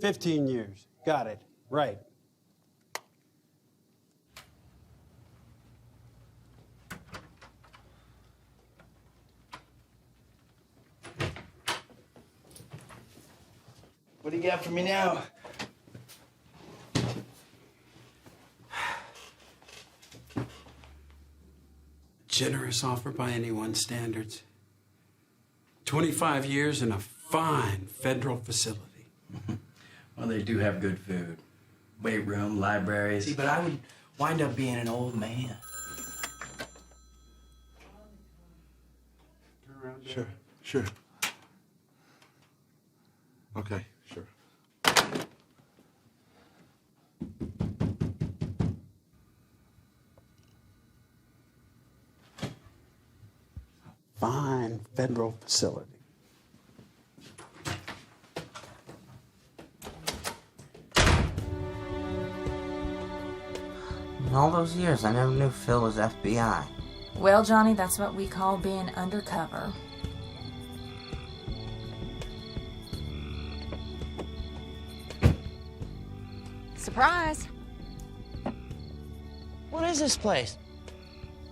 15 years. Got it. Right. What do you got for me now? Generous offer by anyone's standards. 25 years in a fine federal facility. Well, they do have good food. Weight room, libraries. See, but I would wind up being an old man. Sure. Okay, sure. Fine federal facility. In all those years, I never knew Phil was FBI. Well, Johnny, that's what we call being undercover. Surprise! What is this place?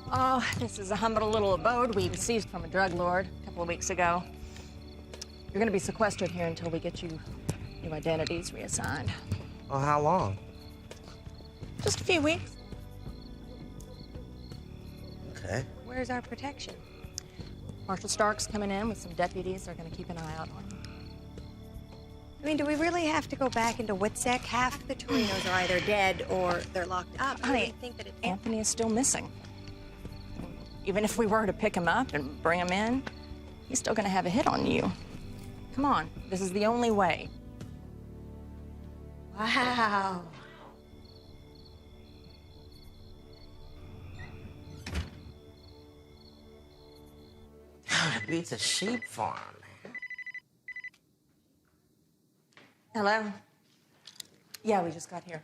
Oh, this is a humble little abode we seized from a drug lord a couple of weeks ago. You're gonna be sequestered here until we get you new identities reassigned. Well, how long? Just a few weeks. Okay. Where's our protection? Marshal Stark's coming in with some deputies. They're gonna keep an eye out on you. I mean, do we really have to go back into Witsec? Half the Torinos are either dead or they're locked up. Honey, Do you think that Anthony is still missing. Even if we were to pick him up and bring him in, he's still gonna have a hit on you. Come on, this is the only way. Wow. It beats a sheep farm. Hello? Yeah, we just got here.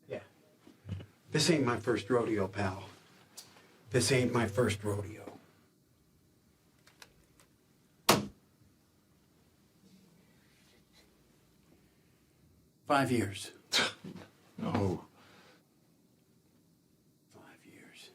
Yeah. This ain't my first rodeo, pal. This ain't my first rodeo. 5 years. No. 5 years.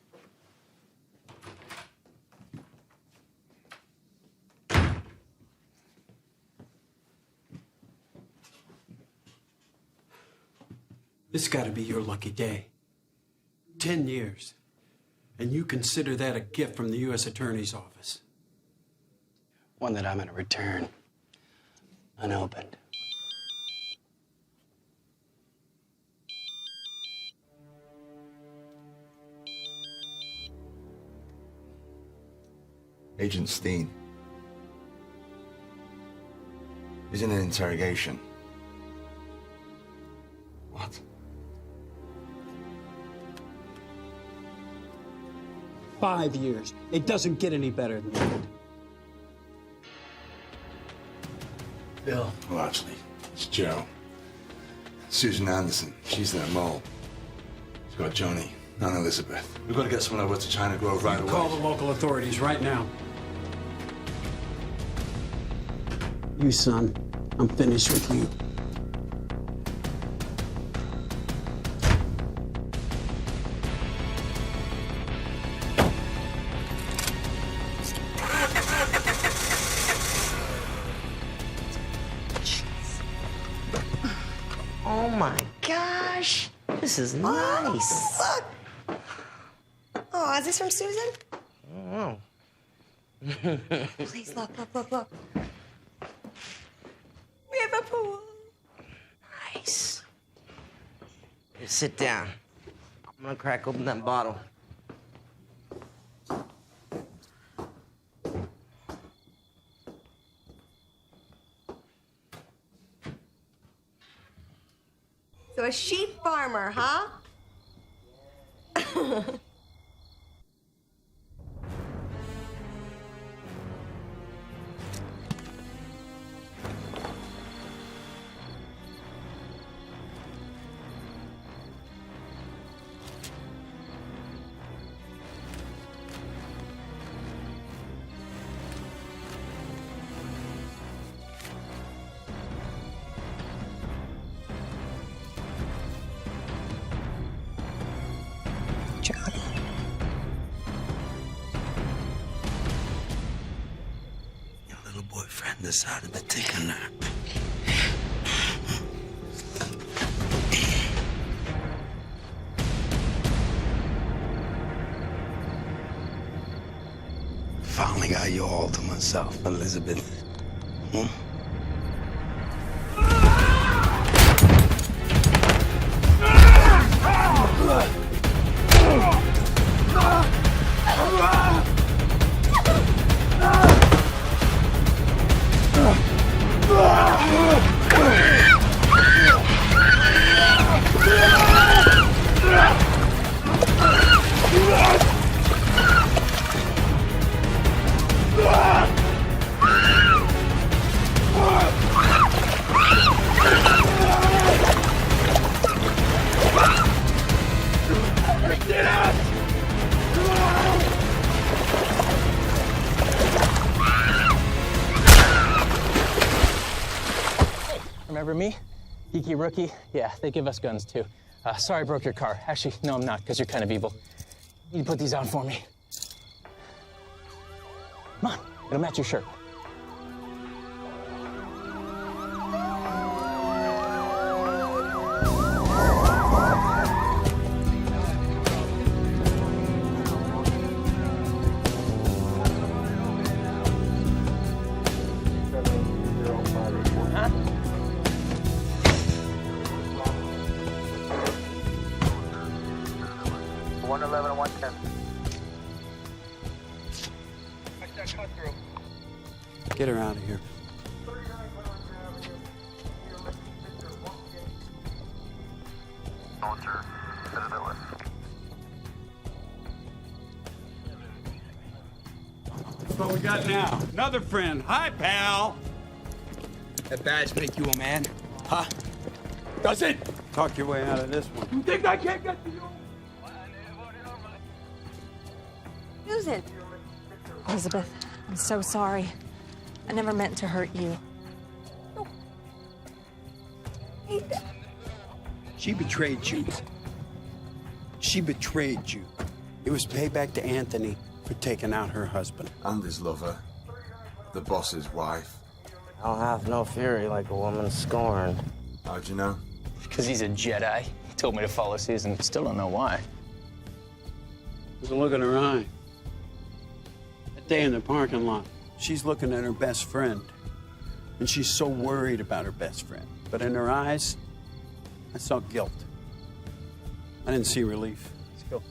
This has got to be your lucky day. 10 years. And you consider that a gift from the U.S. Attorney's Office. One that I'm going to return unopened. Agent Steen. He's in an interrogation. What? $5 years. It doesn't get any better than that. Bill. Well, actually, it's Joe. Susan Anderson. She's their mole. She's got Joni, not Elizabeth. We've got to get someone over to China Grove right away. Call the local authorities right now. You, son, I'm finished with you. Oh my gosh. This is nice. Look. Oh, is this from Susan? Oh. Please, look. We have a pool. Nice. Here, sit down. I'm gonna crack open that bottle. So a sheep farmer, huh? Your little boyfriend decided to take a nap. Finally got you all to myself, Elizabeth. Hmm? Remember me? Geeky rookie? Yeah, they give us guns too. Sorry I broke your car. Actually, no, I'm not, because you're kind of evil. You put these on for me. Come on, it'll match your shirt. Get her out of here. What we got now? Another friend. Hi, pal. That badge make you a man? Huh? Does it? Talk your way out of this one. You think I can't get to you? Susan. Elizabeth, I'm so sorry. I never meant to hurt you. Hey, She betrayed you. She betrayed you. It was payback to Anthony for taking out her husband. And his lover. The boss's wife. I'll have no fury like a woman scorned. How'd you know? Because he's a Jedi. He told me to follow Susan. Still don't know why. There's a look in her eye. That day in the parking lot, she's looking at her best friend. And she's so worried about her best friend. But in her eyes, I saw guilt. I didn't see relief. Let's go.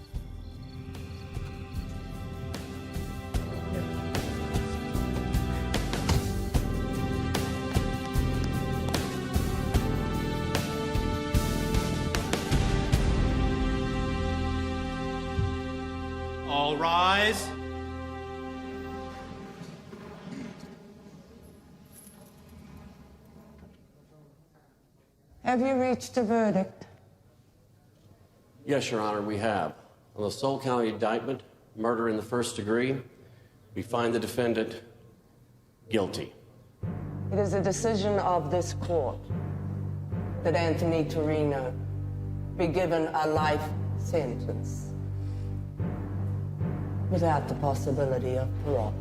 All rise. Have you reached a verdict? Yes, Your Honor, we have. On the Soule County indictment, murder in the first degree, we find the defendant guilty. It is a decision of this court that Anthony Torino be given a life sentence without the possibility of parole.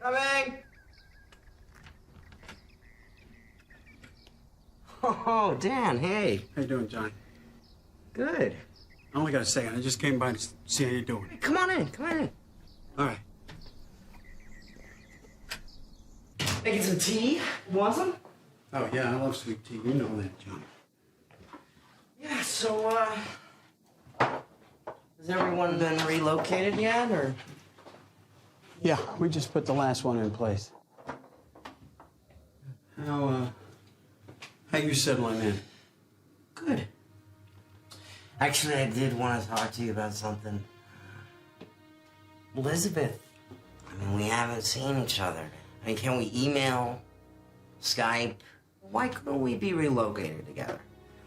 Coming! Oh, Dan, hey. How you doing, John? Good. I only got a second. I just came by to see how you're doing. Come on in, come on in. All right. Making some tea? You want some? Oh, yeah, I love sweet tea. You know that, John. Yeah, so, has everyone been relocated yet, or? Yeah, we just put the last one in place. How you settling in? Good. Actually, I did want to talk to you about something. Elizabeth, I mean, we haven't seen each other. I mean, can we email, Skype? Why couldn't we be relocated together?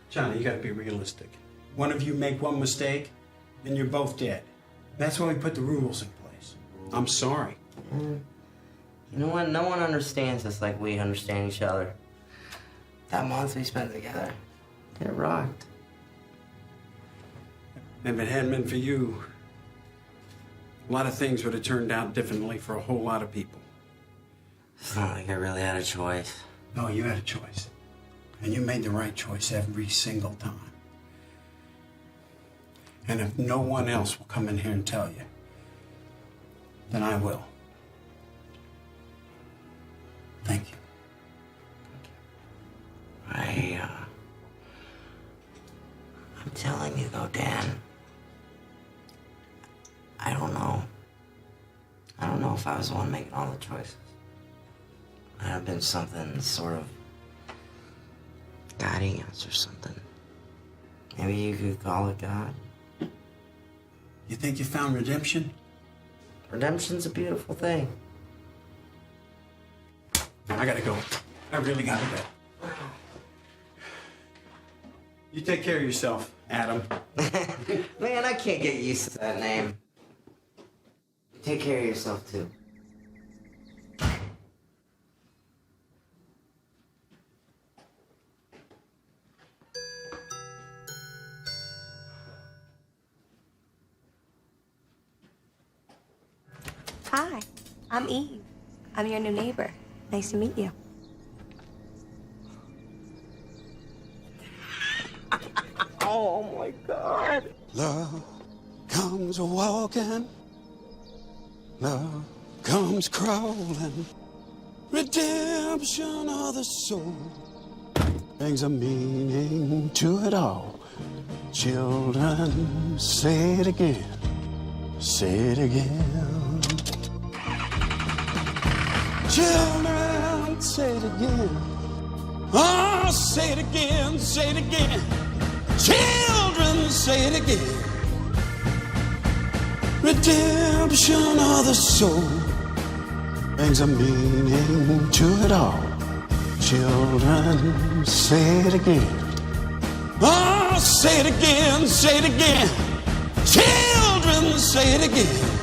Johnny, you gotta be realistic. One of you make one mistake, then you're both dead. That's why we put the rules in place. I'm sorry. You know what? No one understands us like we understand each other. That month we spent together, it rocked. If it hadn't been for you, a lot of things would have turned out differently for a whole lot of people. It's not like I really had a choice. No, you had a choice. And you made the right choice every single time. And if no one else will come in here and tell you, then I will. Thank you. I'm telling you though, Dan, I don't know. I don't know if I was the one making all the choices. Might have been something sort of guiding us or something. Maybe you could call it God. You think you found redemption? Redemption's a beautiful thing. I gotta go. I really gotta go. You take care of yourself, Adam. Man, I can't get used to that name. Take care of yourself, too. Hi, I'm Eve. I'm your new neighbor. Nice to meet you. Oh, my God. Love comes walking. Love comes crawling. Redemption of the soul brings a meaning to it all. Children, say it again. Say it again. Children, say it again. Oh, say it again, say it again. Children, say it again. Redemption of the soul brings a meaning to it all. Children, say it again. Oh, say it again, say it again. Children, say it again.